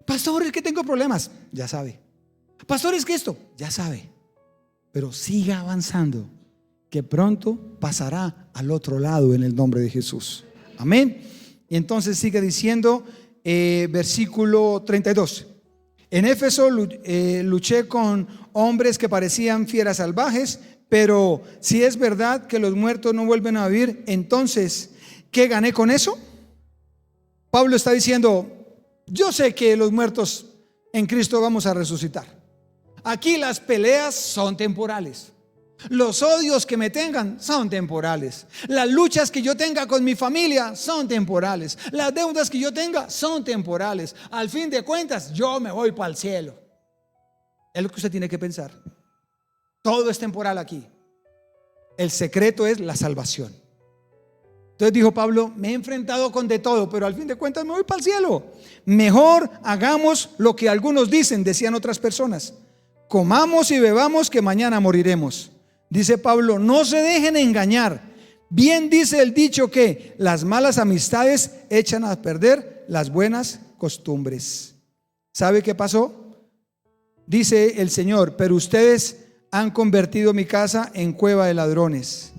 Pastor, es que tengo problemas, ya sabe. Pastor, es que esto, ya sabe. Pero siga avanzando, que pronto pasará al otro lado en el nombre de Jesús. Amén. Y entonces sigue diciendo, versículo 32. En Éfeso luché con hombres que parecían fieras salvajes, pero si es verdad que los muertos no vuelven a vivir, entonces, ¿qué gané con eso? Pablo está diciendo: yo sé que los muertos en Cristo vamos a resucitar. Aquí las peleas son temporales. Los odios que me tengan son temporales. Las luchas que yo tenga con mi familia son temporales. Las deudas que yo tenga son temporales. Al fin de cuentas, yo me voy para el cielo. Es lo que usted tiene que pensar. Todo es temporal aquí. El secreto es la salvación. Entonces dijo Pablo: me he enfrentado con de todo, pero al fin de cuentas me voy para el cielo. Mejor hagamos lo que algunos dicen, decían otras personas: comamos y bebamos, que mañana moriremos. Dice Pablo: no se dejen engañar. Bien dice el dicho que las malas amistades echan a perder las buenas costumbres. ¿Sabe qué pasó? Dice el Señor: pero ustedes han convertido mi casa en cueva de ladrones.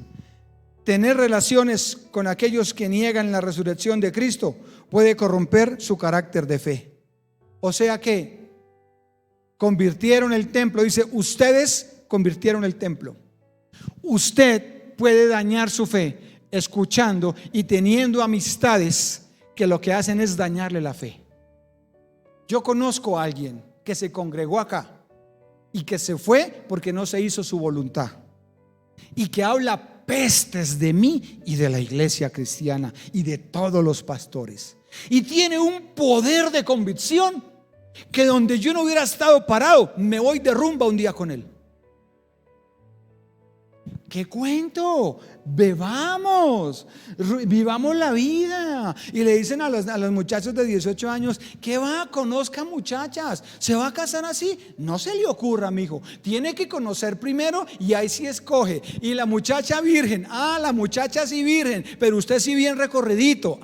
Tener relaciones con aquellos que niegan la resurrección de Cristo puede corromper su carácter de fe. O sea que convirtieron el templo. Dice: ustedes convirtieron el templo. Usted puede dañar su fe escuchando y teniendo amistades que lo que hacen es dañarle la fe. Yo conozco a alguien que se congregó acá y que se fue porque no se hizo su voluntad, y que habla pestes de mí y de la iglesia cristiana y de todos los pastores, y tiene un poder de convicción que donde yo no hubiera estado parado, me voy de rumba un día con él. ¿Qué cuento? Bebamos, vivamos la vida. Y le dicen a los muchachos de 18 años: ¿qué va? Conozca muchachas. ¿Se va a casar así? No se le ocurra, mijo. Tiene que conocer primero y ahí sí escoge. Y la muchacha virgen, la muchacha sí virgen, pero usted sí bien recorridito.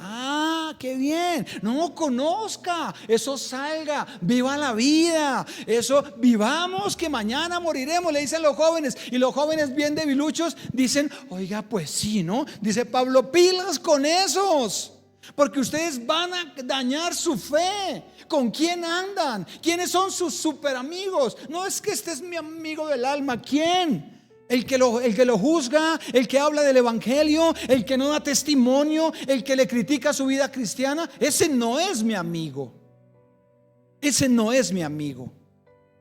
Qué bien. No, conozca, eso salga, viva la vida. Eso, vivamos, que mañana moriremos, le dicen los jóvenes. Y los jóvenes bien debiluchos dicen: oiga, pues sí, ¿no? Dice Pablo: pilas con esos, porque ustedes van a dañar su fe. ¿Con quién andan? ¿Quiénes son sus super amigos? No es que este es mi amigo del alma. ¿Quién? El que lo juzga, el que habla del evangelio, el que no da testimonio, el que le critica su vida cristiana. Ese no es mi amigo. Ese no es mi amigo.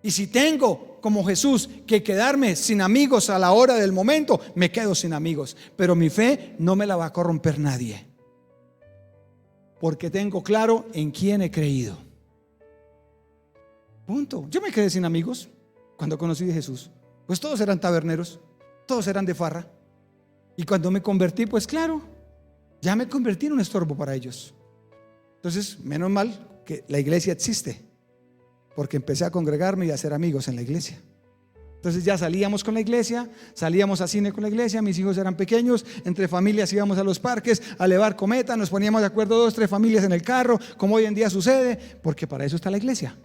Y si tengo, como Jesús, que quedarme sin amigos a la hora del momento, me quedo sin amigos. Pero mi fe no me la va a corromper nadie, porque tengo claro en quién he creído. Punto. Yo me quedé sin amigos cuando conocí a Jesús. Pues todos eran taberneros, todos eran de farra. Y cuando me convertí, pues claro, ya me convertí en un estorbo para ellos. Entonces, menos mal que la iglesia existe, porque empecé a congregarme y a hacer amigos en la iglesia. Entonces ya salíamos con la iglesia, salíamos a cine con la iglesia. Mis hijos eran pequeños, entre familias íbamos a los parques a elevar cometa, nos poníamos de acuerdo 2 o 3 familias en el carro, como hoy en día sucede, porque para eso está la iglesia.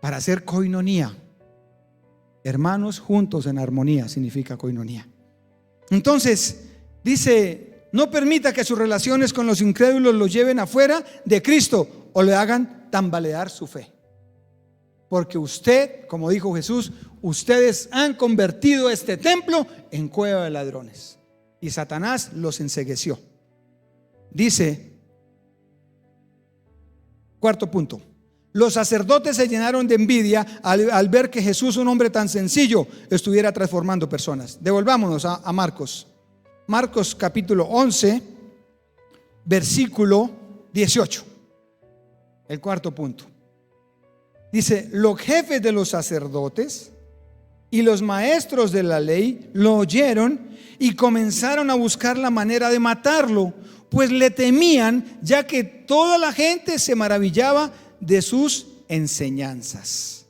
para hacer coinonía. Hermanos juntos en armonía significa coinonía. Entonces, dice, no permita que sus relaciones con los incrédulos los lleven afuera de Cristo o le hagan tambalear su fe. Porque usted, como dijo Jesús, ustedes han convertido este templo en cueva de ladrones. Y Satanás los encegueció. Dice, cuarto punto, los sacerdotes se llenaron de envidia al ver que Jesús, un hombre tan sencillo, estuviera transformando personas. Devolvámonos a Marcos. Marcos capítulo 11, versículo 18. El cuarto punto. Dice, los jefes de los sacerdotes y los maestros de la ley lo oyeron y comenzaron a buscar la manera de matarlo, pues le temían, ya que toda la gente se maravillaba de sus enseñanzas.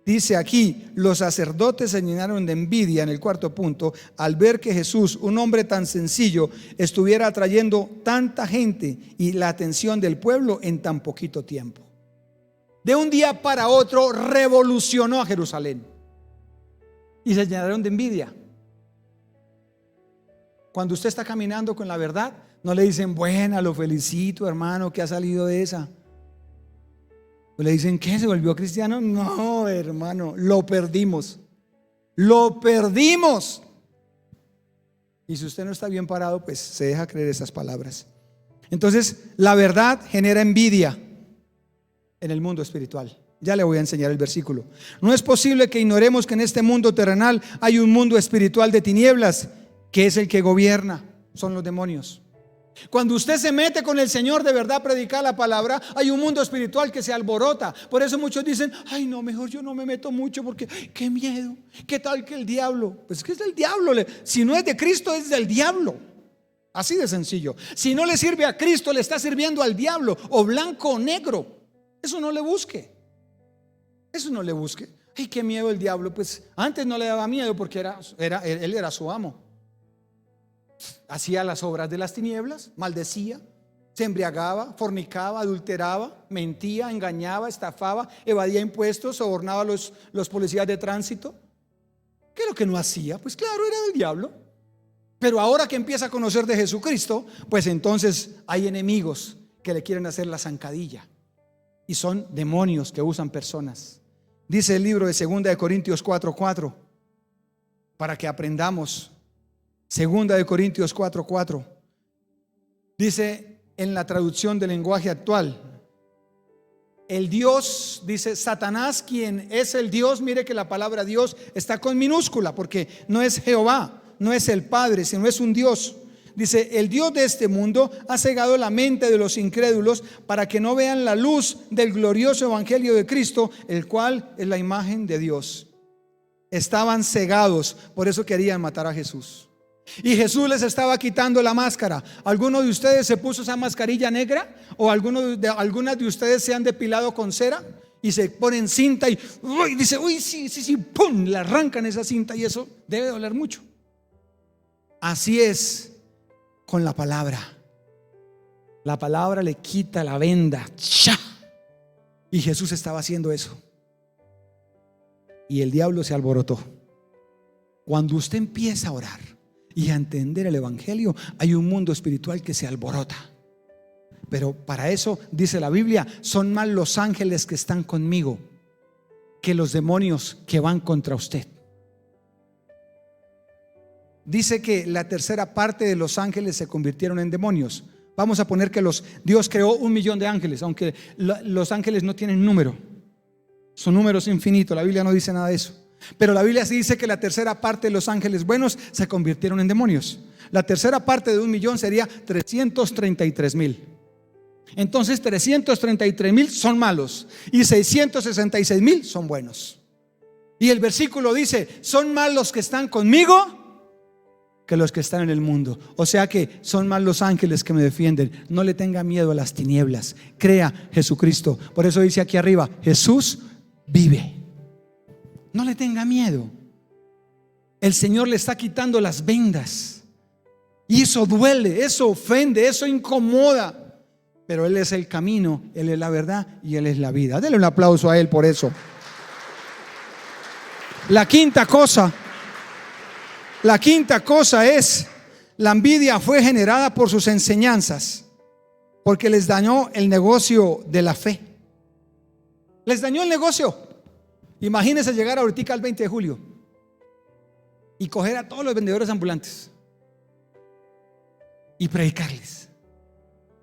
Dice aquí, los sacerdotes se llenaron de envidia en el cuarto punto al ver que Jesús, un hombre tan sencillo, estuviera atrayendo tanta gente y la atención del pueblo en tan poquito tiempo. De un día para otro revolucionó a Jerusalén y se llenaron de envidia. Cuando usted está caminando con la verdad, no le dicen, buena, lo felicito hermano, que ha salido de esa. O le dicen, ¿qué? ¿Se volvió cristiano? No, hermano, lo perdimos. Lo perdimos. Y si usted no está bien parado, pues se deja creer esas palabras. Entonces, la verdad genera envidia en el mundo espiritual. Ya le voy a enseñar el versículo. No es posible que ignoremos que en este mundo terrenal hay un mundo espiritual de tinieblas, que es el que gobierna, son los demonios. Cuando usted se mete con el Señor de verdad a predicar la palabra, hay un mundo espiritual que se alborota. Por eso muchos dicen, ay no, mejor yo no me meto mucho porque qué miedo, qué tal que el diablo. Pues que es del diablo, si no es de Cristo es del diablo. Así de sencillo. Si no le sirve a Cristo, le está sirviendo al diablo, o blanco o negro. Eso no le busque. Eso no le busque. Ay, qué miedo el diablo. Pues antes no le daba miedo porque él era su amo. Hacía las obras de las tinieblas, maldecía, se embriagaba, fornicaba, adulteraba, mentía, engañaba, estafaba, evadía impuestos, sobornaba a los policías de tránsito. ¿Qué es lo que no hacía? Pues claro, era del diablo. Pero ahora que empieza a conocer de Jesucristo, pues entonces hay enemigos que le quieren hacer la zancadilla. Y son demonios que usan personas. Dice el libro de 2 de Corintios 4:4, para que aprendamos. 2 de Corintios 4:4 dice en la traducción del lenguaje actual, el Dios, dice Satanás, quien es el Dios. Mire que la palabra Dios está con minúscula porque no es Jehová, no es el Padre, sino es un Dios. Dice, el Dios de este mundo ha cegado la mente de los incrédulos para que no vean la luz del glorioso evangelio de Cristo, el cual es la imagen de Dios. Estaban cegados, por eso querían matar a Jesús. Y Jesús les estaba quitando la máscara. ¿Alguno de ustedes se puso esa mascarilla negra? ¿O algunas de ustedes se han depilado con cera? Y se ponen cinta y dice, uy, sí, pum, le arrancan esa cinta y eso debe doler mucho. Así es con la palabra. La palabra le quita la venda. ¡Cha! Y Jesús estaba haciendo eso. Y el diablo se alborotó. Cuando usted empieza a orar y a entender el evangelio, hay un mundo espiritual que se alborota. Pero para eso dice la Biblia, son más los ángeles que están conmigo que los demonios que van contra usted. Dice que la tercera parte de los ángeles se convirtieron en demonios. Vamos a poner que Dios creó 1 millón de ángeles, aunque los ángeles no tienen número, son números infinitos. La Biblia no dice nada de eso. Pero la Biblia sí dice que la tercera parte de los ángeles buenos se convirtieron en demonios. La tercera parte de 1 millón sería 333,000. Entonces 333,000 son malos y 666,000 son buenos. Y el versículo dice, son más los que están conmigo que los que están en el mundo. O sea que son más los ángeles que me defienden. No le tenga miedo a las tinieblas. Crea Jesucristo. Por eso dice aquí arriba, Jesús vive. No le tenga miedo. El Señor le está quitando las vendas. Y eso duele, eso ofende, eso incomoda. pero Él es el camino, Él es la verdad y Él es la vida. Denle un aplauso a Él por eso. La quinta cosa es: la envidia fue generada por sus enseñanzas, porque les dañó el negocio de la fe. Les dañó el negocio. Imagínense llegar ahorita al 20 de julio y coger a todos los vendedores ambulantes y predicarles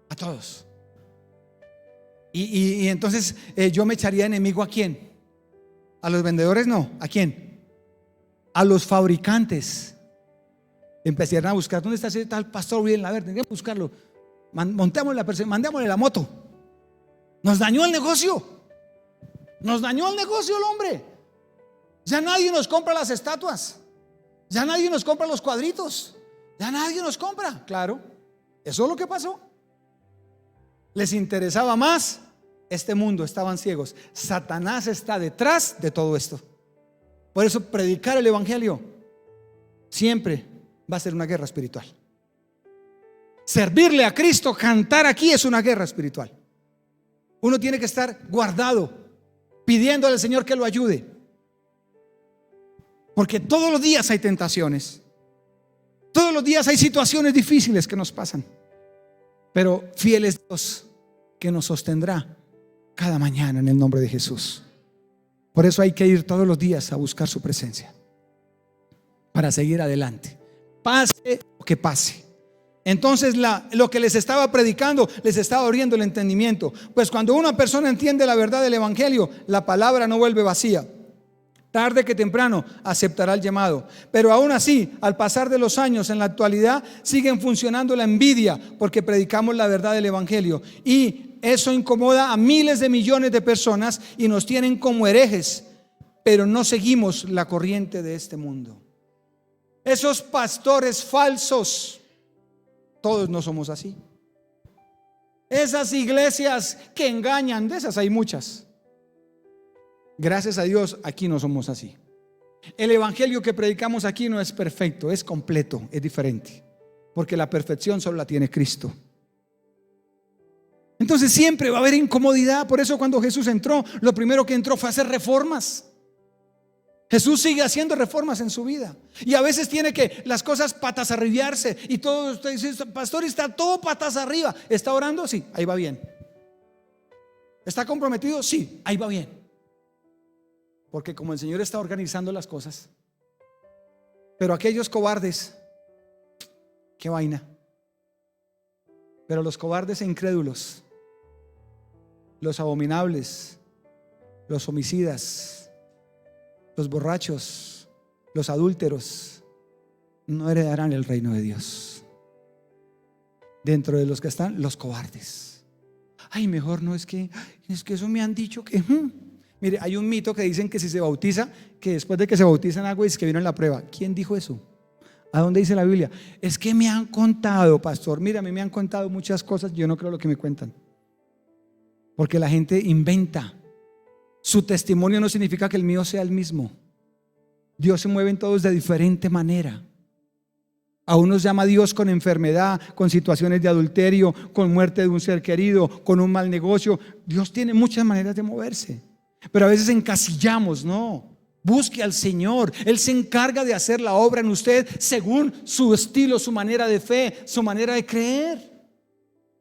a todos. Y entonces yo me echaría enemigo ¿a quién? A los vendedores, no. ¿A quién? A los fabricantes. Empezaron a buscar: ¿dónde está ese tal pastor bien? A ver, tenemos que buscarlo. Mandémosle la moto. Nos dañó el negocio. Nos dañó el negocio el hombre. Ya nadie nos compra las estatuas. Ya nadie nos compra los cuadritos. Ya nadie nos compra. Claro, eso es lo que pasó. Les interesaba más este mundo, estaban ciegos. Satanás está detrás de todo esto. Por eso predicar el evangelio siempre va a ser una guerra espiritual. Servirle a Cristo, cantar aquí, es una guerra espiritual. Uno tiene que estar guardado, pidiéndole al Señor que lo ayude, porque todos los días hay tentaciones, todos los días hay situaciones difíciles que nos pasan, pero fiel es Dios, que nos sostendrá cada mañana en el nombre de Jesús. Por eso hay que ir todos los días a buscar su presencia para seguir adelante, pase lo que pase. Entonces lo que les estaba predicando les estaba abriendo el entendimiento. Pues cuando una persona entiende la verdad del evangelio, la palabra no vuelve vacía. Tarde que temprano aceptará el llamado. Pero aún así, al pasar de los años, en la actualidad siguen funcionando la envidia, porque predicamos la verdad del evangelio, y eso incomoda a miles de millones de personas y nos tienen como herejes. Pero no seguimos la corriente de este mundo. Esos pastores falsos, todos no somos así. Esas iglesias que engañan, de esas hay muchas. Gracias a Dios, aquí no somos así. El evangelio que predicamos aquí no es perfecto, es completo, es diferente, porque la perfección solo la tiene Cristo. Entonces siempre va a haber incomodidad. Por eso cuando Jesús entró, lo primero que entró fue a hacer reformas. Jesús sigue haciendo reformas en su vida, y a veces tiene que las cosas patas arribiarse, y todo usted dice: pastor, está todo patas arriba. ¿Está orando? Sí, ahí va bien. ¿Está comprometido? Sí, ahí va bien. Porque como el Señor está organizando las cosas. Pero aquellos cobardes, qué vaina. Pero los cobardes e incrédulos, los abominables, los homicidas, los borrachos, los adúlteros, no heredarán el reino de Dios. Dentro de los que están los cobardes. Ay, mejor no, es que eso me han dicho que mire, hay un mito que dicen que si se bautiza, que después de que se bautiza en agua es que vino en la prueba. ¿Quién dijo eso? ¿A dónde dice la Biblia? Es que me han contado, pastor. Mira, a mí me han contado muchas cosas. Yo no creo lo que me cuentan, porque la gente inventa. Su testimonio no significa que el mío sea el mismo. Dios se mueve en todos de diferente manera. A unos llama Dios con enfermedad, con situaciones de adulterio, con muerte de un ser querido, con un mal negocio. Dios tiene muchas maneras de moverse, pero a veces encasillamos. No, busque al Señor. Él se encarga de hacer la obra en usted según su estilo, su manera de fe, su manera de creer.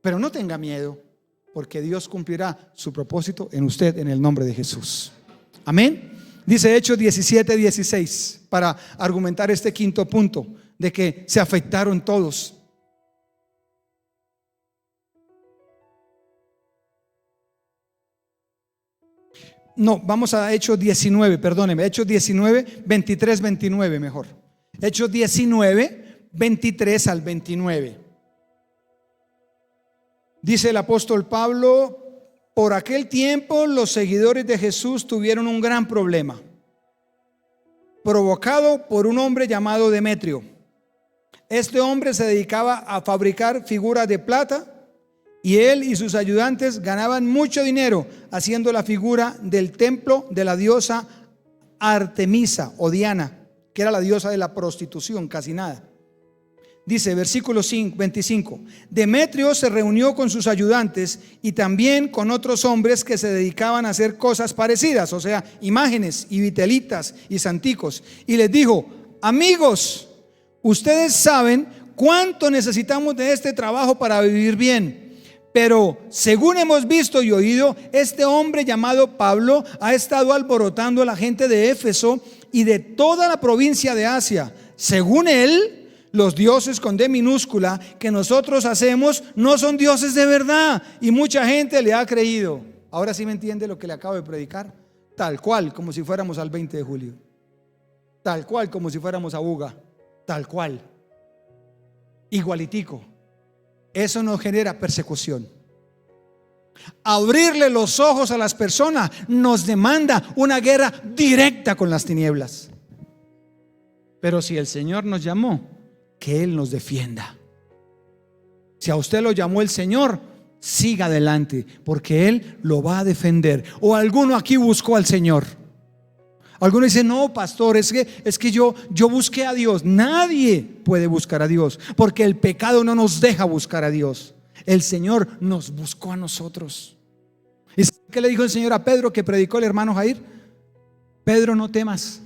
Pero no tenga miedo, porque Dios cumplirá su propósito en usted en el nombre de Jesús. Amén. Dice Hechos 17:16 para argumentar este quinto punto de que se afectaron todos. No, vamos a Hechos 19, perdóneme, Hechos 19, 23, 29 mejor. Hechos 19, 23 al 29. Dice el apóstol Pablo: por aquel tiempo los seguidores de Jesús tuvieron un gran problema, provocado por un hombre llamado Demetrio. Este hombre se dedicaba a fabricar figuras de plata, y él y sus ayudantes ganaban mucho dinero haciendo la figura del templo de la diosa Artemisa o Diana, que era la diosa de la prostitución, casi nada. Dice, versículo 25, Demetrio se reunió con sus ayudantes y también con otros hombres que se dedicaban a hacer cosas parecidas, o sea, imágenes y vitelitas y santicos, y les dijo: amigos, ustedes saben cuánto necesitamos de este trabajo para vivir bien, pero según hemos visto y oído, este hombre llamado Pablo ha estado alborotando a la gente de Éfeso y de toda la provincia de Asia. Según él, los dioses con D minúscula que nosotros hacemos no son dioses de verdad, y mucha gente le ha creído. Ahora sí me entiende lo que le acabo de predicar. Tal cual, como si fuéramos al 20 de julio. Tal cual, como si fuéramos a Buga. Tal cual. Igualitico. Eso nos genera persecución. Abrirle los ojos a las personas nos demanda una guerra directa con las tinieblas. Pero si el Señor nos llamó, que Él nos defienda. Si a usted lo llamó el Señor, siga adelante, porque Él lo va a defender. O alguno aquí buscó al Señor. Alguno dice: no, pastor, es que yo busqué a Dios. Nadie puede buscar a Dios, porque el pecado no nos deja buscar a Dios. El Señor nos buscó a nosotros. ¿Y sabe qué le dijo el Señor a Pedro, que predicó el hermano Jair? Pedro, no temas,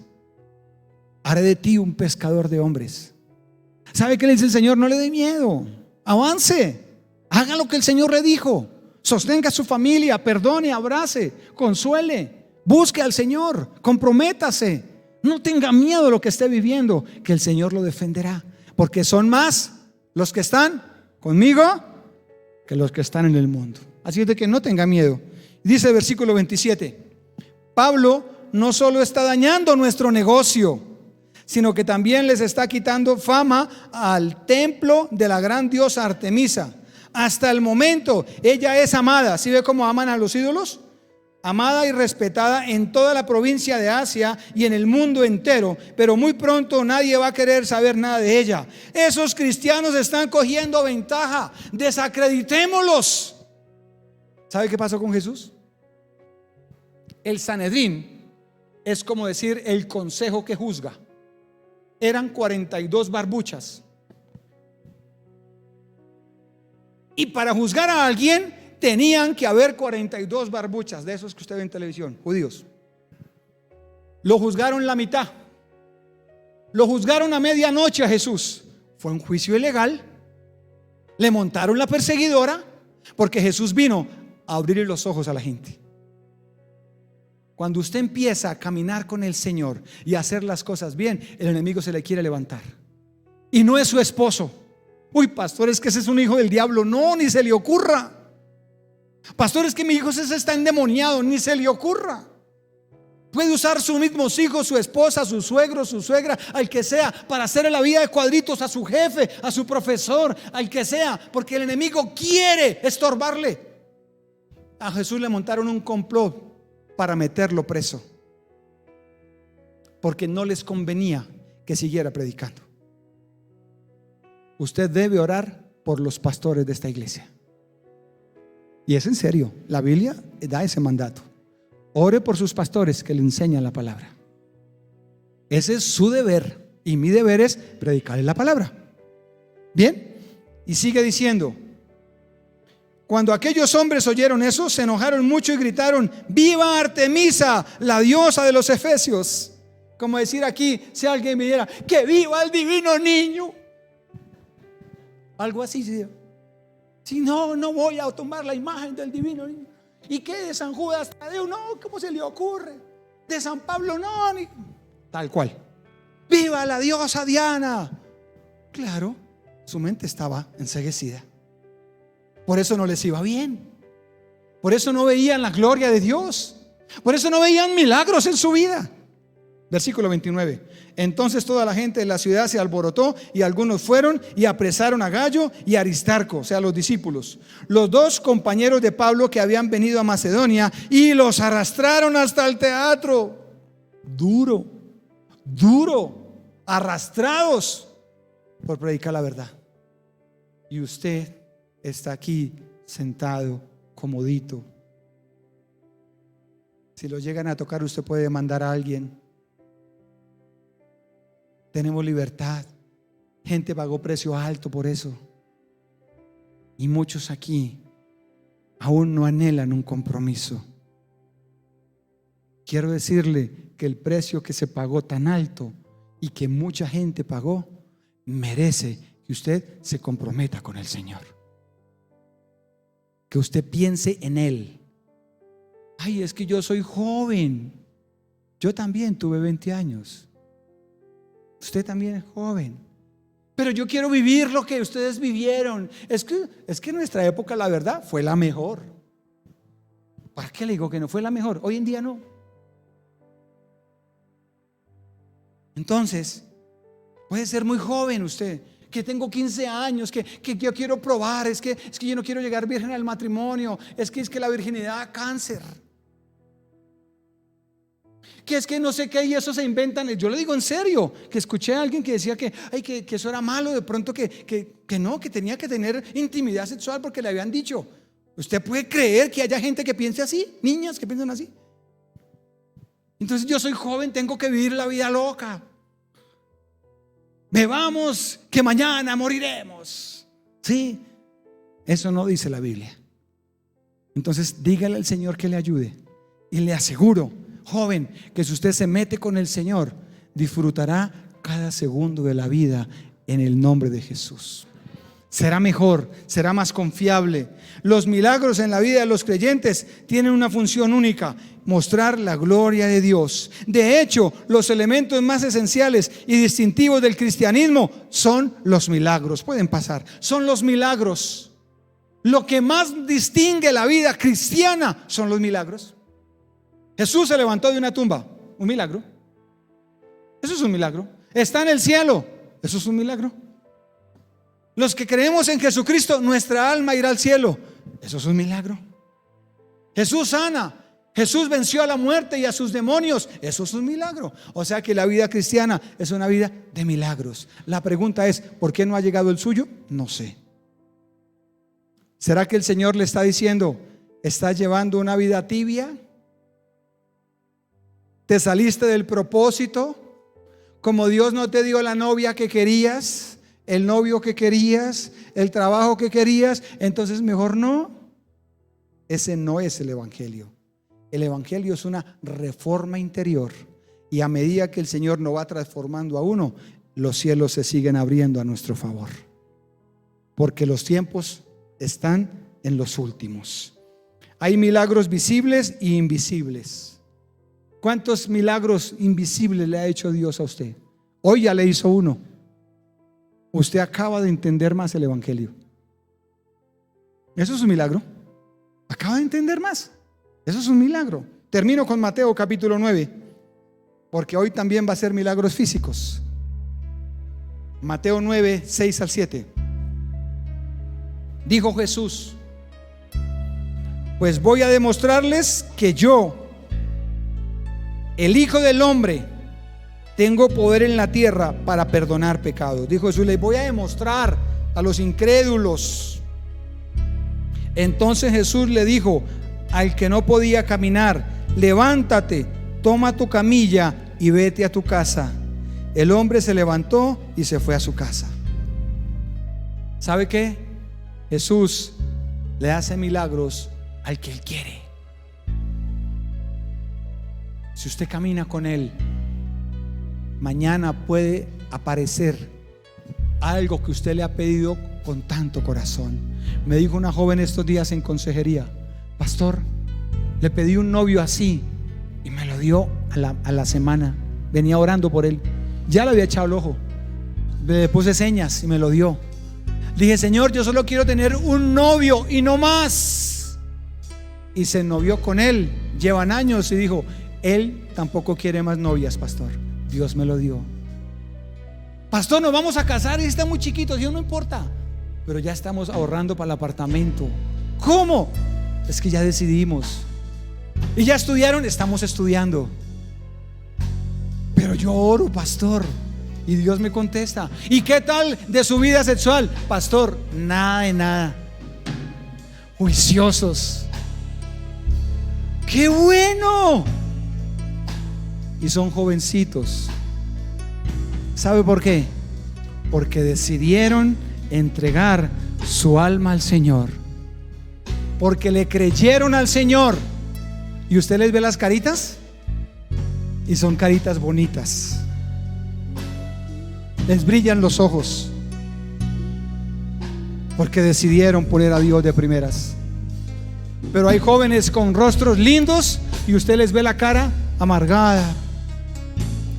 haré de ti un pescador de hombres. ¿Sabe qué le dice el Señor? No le dé miedo, avance, haga lo que el Señor le dijo, sostenga a su familia, perdone, abrace, consuele, busque al Señor, comprométase, no tenga miedo de lo que esté viviendo, que el Señor lo defenderá, porque son más los que están conmigo que los que están en el mundo. Así es de que no tenga miedo. Dice el versículo 27, Pablo no solo está dañando nuestro negocio, sino que también les está quitando fama al templo de la gran diosa Artemisa. Hasta el momento ella es amada. ¿Sí ve cómo aman a los ídolos? Amada y respetada en toda la provincia de Asia y en el mundo entero, pero muy pronto nadie va a querer saber nada de ella. Esos cristianos están cogiendo ventaja, desacreditémoslos. ¿Sabe qué pasó con Jesús? El Sanedrín es como decir el consejo que juzga. Eran 42 barbuchas. Y para juzgar a alguien tenían que haber 42 barbuchas, de esos que usted ve en televisión, judíos. Lo juzgaron la mitad. Lo juzgaron a medianoche a Jesús. Fue un juicio ilegal. Le montaron la perseguidora, porque Jesús vino a abrir los ojos a la gente. Cuando usted empieza a caminar con el Señor y a hacer las cosas bien, el enemigo se le quiere levantar. Y no es su esposo. Uy, pastor, es que ese es un hijo del diablo. No, ni se le ocurra. Pastor, es que mi hijo ese está endemoniado. Ni se le ocurra. Puede usar sus mismos hijos, su esposa, su suegro, su suegra, al que sea, para hacerle la vida de cuadritos a su jefe, a su profesor, al que sea, porque el enemigo quiere estorbarle. A Jesús le montaron un complot para meterlo preso, porque no les convenía que siguiera predicando. Usted debe orar por los pastores de esta iglesia, y es en serio, la Biblia da ese mandato. Ore por sus pastores que le enseñan la palabra. Ese es su deber, y mi deber es predicarles la palabra. Bien, y sigue diciendo: cuando aquellos hombres oyeron eso, se enojaron mucho y gritaron: ¡viva Artemisa, la diosa de los efesios! Como decir aquí, si alguien me dijera: ¡que viva el divino niño! Algo así. Si no voy a tomar la imagen del divino niño. ¿Y qué de San Judas Tadeo? No, ¿cómo se le ocurre? De San Pablo, no. Tal cual. ¡Viva la diosa Diana! Claro, su mente estaba enceguecida. Por eso no les iba bien. Por eso no veían la gloria de Dios. Por eso no veían milagros en su vida. Versículo 29. Entonces toda la gente de la ciudad se alborotó, y algunos fueron y apresaron a Gallo y a Aristarco, o sea, los discípulos, los dos compañeros de Pablo que habían venido a Macedonia, y los arrastraron hasta el teatro. Duro, arrastrados por predicar la verdad. Y usted está aquí sentado, comodito. Si lo llegan a tocar, usted puede demandar a alguien. Tenemos libertad. Gente pagó precio alto por eso. Y muchos aquí aún no anhelan un compromiso. Quiero decirle que el precio que se pagó tan alto y que mucha gente pagó, merece que usted se comprometa con el Señor. Que usted piense en Él. Ay, es que yo soy joven. Yo también tuve 20 años. Usted también es joven. Pero yo quiero vivir lo que ustedes vivieron. Es que nuestra época, la verdad, fue la mejor. ¿Para qué le digo que no fue la mejor? Hoy en día no. Entonces, puede ser muy joven usted, que tengo 15 años, que yo quiero probar, es que yo no quiero llegar virgen al matrimonio, es que la virginidad da cáncer, que es que no sé qué, y eso se inventan. Yo le digo en serio, que escuché a alguien que decía que eso era malo, de pronto que no, que tenía que tener intimidad sexual porque le habían dicho. ¿Usted puede creer que haya gente que piense así? Niñas que piensan así. Entonces yo soy joven, tengo que vivir la vida loca. Bebamos que mañana moriremos. Sí, eso no dice la Biblia. Entonces dígale al Señor que le ayude. Y le aseguro, joven, que si usted se mete con el Señor, disfrutará cada segundo de la vida en el nombre de Jesús. Será mejor, será más confiable. Los milagros en la vida de los creyentes tienen una función única: mostrar la gloria de Dios. De hecho, los elementos más esenciales y distintivos del cristianismo son los milagros. Pueden pasar, son los milagros. Lo que más distingue la vida cristiana son los milagros. Jesús se levantó de una tumba, un milagro. Eso es un milagro. Está en el cielo, eso es un milagro. Los que creemos en Jesucristo, nuestra alma irá al cielo, eso es un milagro. Jesús sana, Jesús venció a la muerte y a sus demonios, eso es un milagro. O sea que la vida cristiana es una vida de milagros. La pregunta es, ¿por qué no ha llegado el suyo? No sé. ¿Será que el Señor le está diciendo, estás llevando una vida tibia? ¿Te saliste del propósito? Como Dios no te dio la novia que querías, el novio que querías, el trabajo que querías, entonces mejor no. Ese no es el evangelio. El evangelio es una reforma interior, y a medida que el Señor nos va transformando a uno, los cielos se siguen abriendo a nuestro favor, porque los tiempos están en los últimos. Hay milagros visibles e invisibles. ¿Cuántos milagros invisibles le ha hecho Dios a usted? Hoy ya le hizo uno. Usted acaba de entender más el evangelio. Eso es un milagro. Acaba de entender más. Eso es un milagro. Termino con Mateo capítulo 9, porque hoy también va a ser milagros físicos. Mateo 9, 6 al 7. Dijo Jesús: pues voy a demostrarles que yo, el Hijo del Hombre, tengo poder en la tierra para perdonar pecados. Dijo Jesús: les voy a demostrar a los incrédulos. Entonces Jesús le dijo al que no podía caminar: levántate, toma tu camilla y vete a tu casa. El hombre se levantó y se fue a su casa. ¿Sabe qué? Jesús le hace milagros al que Él quiere. Si usted camina con Él, mañana puede aparecer algo que usted le ha pedido con tanto corazón. Me dijo una joven estos días en consejería: pastor, le pedí un novio así y me lo dio a la semana. Venía orando por él, ya le había echado el ojo, le puse señas y me lo dio. Dije: Señor, yo solo quiero tener un novio y no más. Y se novió con él, llevan años, y dijo: él tampoco quiere más novias, pastor, Dios me lo dio. Pastor, nos vamos a casar y está muy chiquito. Dios, no importa, pero ya estamos ahorrando para el apartamento. ¿Cómo? Es que ya decidimos. Y ya estudiaron, estamos estudiando. Pero yo oro, pastor, y Dios me contesta. ¿Y qué tal de su vida sexual? Pastor, nada de nada. Juiciosos. ¡Qué bueno! Y son jovencitos. ¿Sabe por qué? porque decidieron entregar su alma al Señor, porque le creyeron al Señor. Y usted les ve las caritas y son caritas bonitas, les brillan los ojos, porque decidieron poner a Dios de primeras. Pero hay jóvenes con rostros lindos y usted les ve la cara amargada,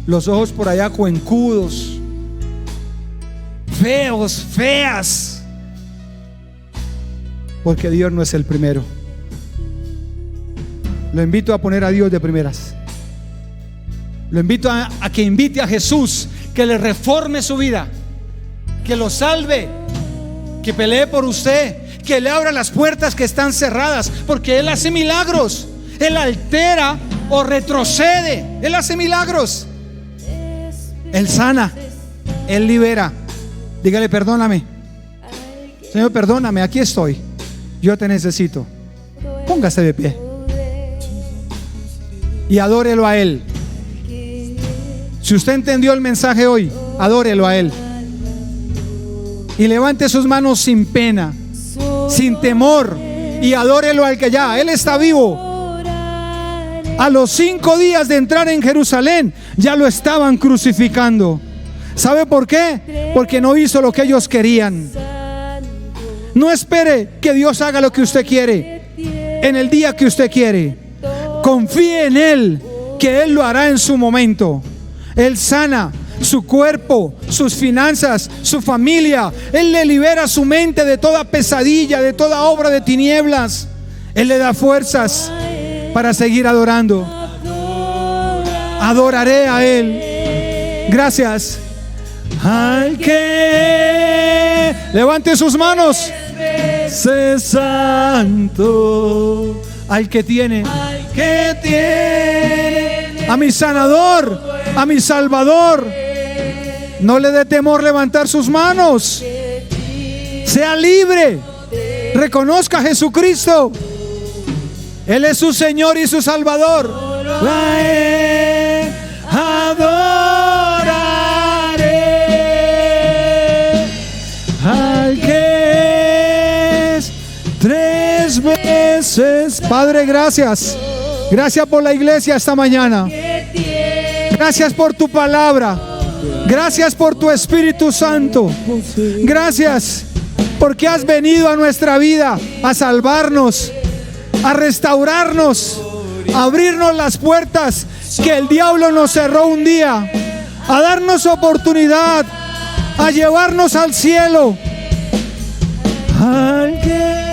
los ojos por allá cuencudos, feos, feas, porque Dios no es el primero. Lo invito a poner a Dios de primeras. Lo invito a que invite a Jesús, que le reforme su vida, que lo salve, que pelee por usted, que le abra las puertas que están cerradas, porque Él hace milagros. Él altera o retrocede. Él hace milagros. Él sana, Él libera. Dígale: perdóname, Señor, perdóname, aquí estoy, yo te necesito. Póngase de pie y adórelo a Él. Si usted entendió el mensaje hoy, adórelo a Él y levante sus manos sin pena, sin temor, y adórelo al que ya, Él está vivo. A los 5 días de entrar en Jerusalén ya lo estaban crucificando. ¿Sabe por qué? Porque no hizo lo que ellos querían. No espere que Dios haga lo que usted quiere en el día que usted quiere. Confíe en Él, que Él lo hará en su momento. Él sana su cuerpo, sus finanzas, su familia. Él le libera su mente de toda pesadilla, de toda obra de tinieblas. Él le da fuerzas para seguir adorando. Adoraré a Él. Gracias. Al que levante sus manos, sé santo. Al que tiene a mi sanador, a mi salvador. No le dé temor levantar sus manos. Sea libre. Reconozca a Jesucristo. Él es su Señor y su Salvador. Adoraré al que es 3 veces. Padre, gracias. Gracias por la iglesia esta mañana. Gracias por tu palabra. Gracias por tu Espíritu Santo. Gracias porque has venido a nuestra vida a salvarnos, a restaurarnos, a abrirnos las puertas que el diablo nos cerró un día, a darnos oportunidad, a llevarnos al cielo. Al que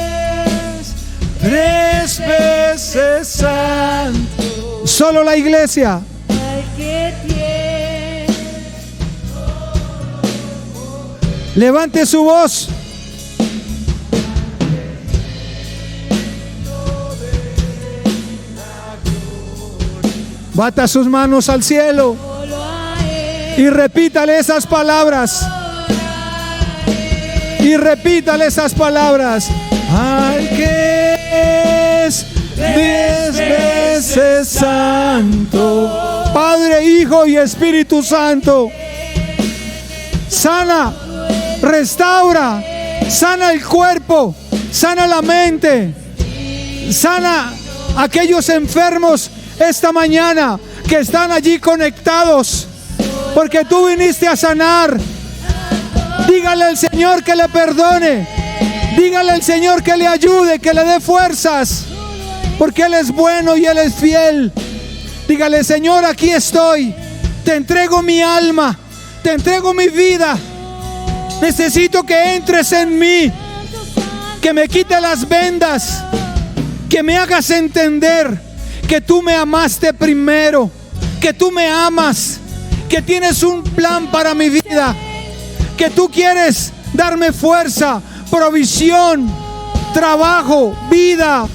es 3 veces santo. Solo la iglesia. Levante su voz. Bata sus manos al cielo y repítale esas palabras. Y repítale esas palabras. Al que es 10 veces santo. Padre, Hijo y Espíritu Santo. Sana, restaura, sana el cuerpo, sana la mente, sana a aquellos enfermos esta mañana que están allí conectados, porque tú viniste a sanar. Dígale al Señor que le perdone, dígale al Señor que le ayude, que le dé fuerzas, porque Él es bueno y Él es fiel. Dígale: Señor, aquí estoy, te entrego mi alma, te entrego mi vida. Necesito que entres en mí, que me quite las vendas, que me hagas entender que tú me amaste primero, que tú me amas, que tienes un plan para mi vida, que tú quieres darme fuerza, provisión, trabajo, vida.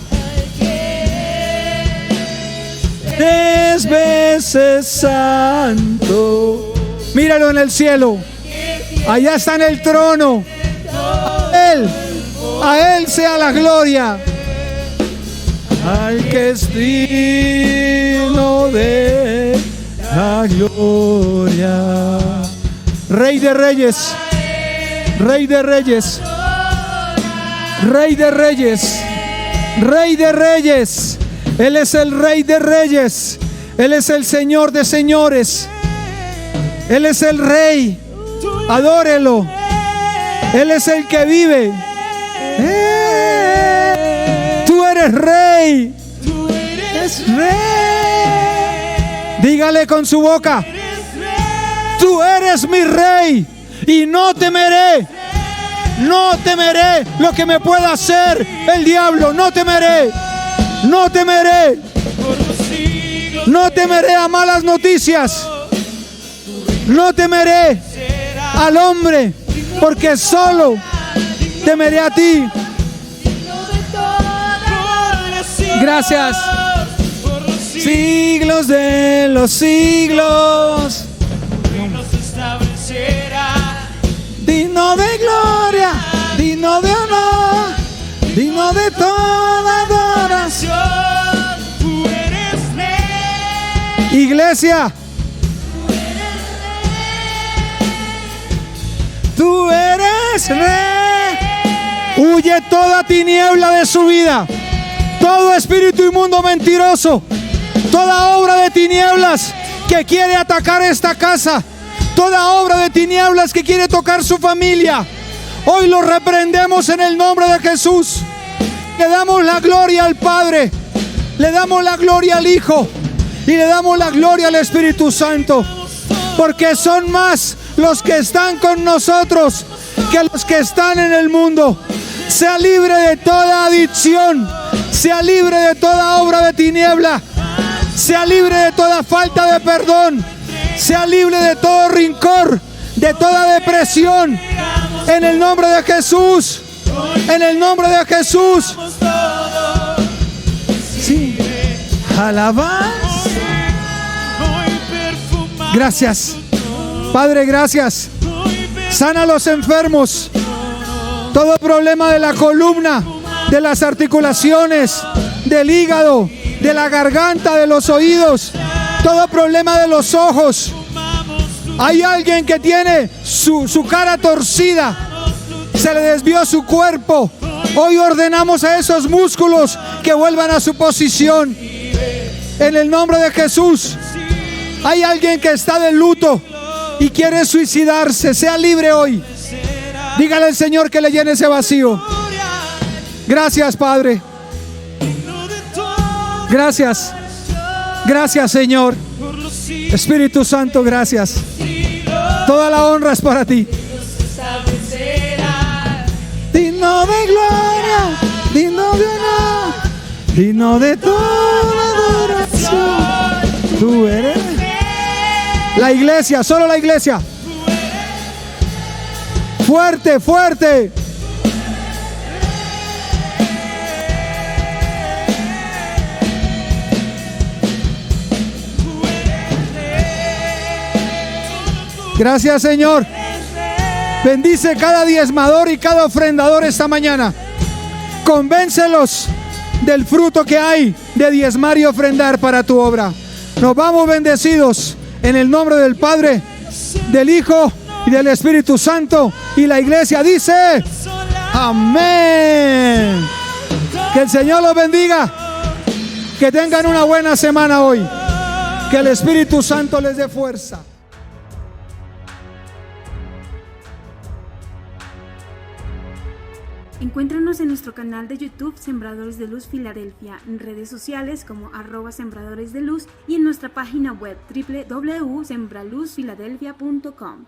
3 veces santo. Míralo en el cielo. Allá está en el trono. A Él sea la gloria. Al que es digno de la gloria. Rey de reyes, Rey de reyes, Rey de reyes, Rey de reyes. Él es el Rey de reyes. Él es el Señor de señores. Él es el Rey. Adórelo. Él es el que vive. Tú eres Rey. Es Rey. Dígale con su boca: tú eres mi Rey y no temeré. No temeré lo que me pueda hacer el diablo. No temeré. No temeré. No temeré a malas noticias. No temeré al hombre, porque solo temeré a ti. Gracias. Siglos de los siglos. Digno de gloria, digno de honor, digno de toda adoración. Iglesia, tú eres Rey. Huye toda tiniebla de su vida, todo espíritu inmundo mentiroso, toda obra de tinieblas que quiere atacar esta casa, toda obra de tinieblas que quiere tocar su familia. Hoy lo reprendemos en el nombre de Jesús. Le damos la gloria al Padre, le damos la gloria al Hijo y le damos la gloria al Espíritu Santo, porque son más los que están con nosotros que los que están en el mundo. Sea libre de toda adicción, sea libre de toda obra de tiniebla, sea libre de toda falta de perdón, sea libre de todo rencor, de toda depresión, en el nombre de Jesús, en el nombre de Jesús. Sí. Alabanza. Gracias, Padre, gracias. Sana a los enfermos, todo problema de la columna, de las articulaciones, del hígado, de la garganta, de los oídos, todo problema de los ojos. Hay alguien que tiene su cara torcida, se le desvió su cuerpo. Hoy ordenamos a esos músculos que vuelvan a su posición en el nombre de Jesús. Hay alguien que está de luto y quiere suicidarse, sea libre hoy. Dígale al Señor que le llene ese vacío. Gracias, Padre. Gracias. Gracias, Señor. Espíritu Santo, gracias. Toda la honra es para ti. Digno de gloria, digno de honor, digno de toda adoración. Tú eres la iglesia, solo la iglesia. Fuerte, fuerte. Gracias, Señor. Bendice cada diezmador y cada ofrendador esta mañana. Convéncelos del fruto que hay de diezmar y ofrendar para tu obra. Nos vamos bendecidos en el nombre del Padre, del Hijo y del Espíritu Santo. Y la iglesia dice: amén. Que el Señor los bendiga. Que tengan una buena semana hoy. Que el Espíritu Santo les dé fuerza. Encuéntranos en nuestro canal de YouTube Sembradores de Luz Filadelfia, en redes sociales como @Sembradores de Luz y en nuestra página web www.sembraluzfiladelfia.com.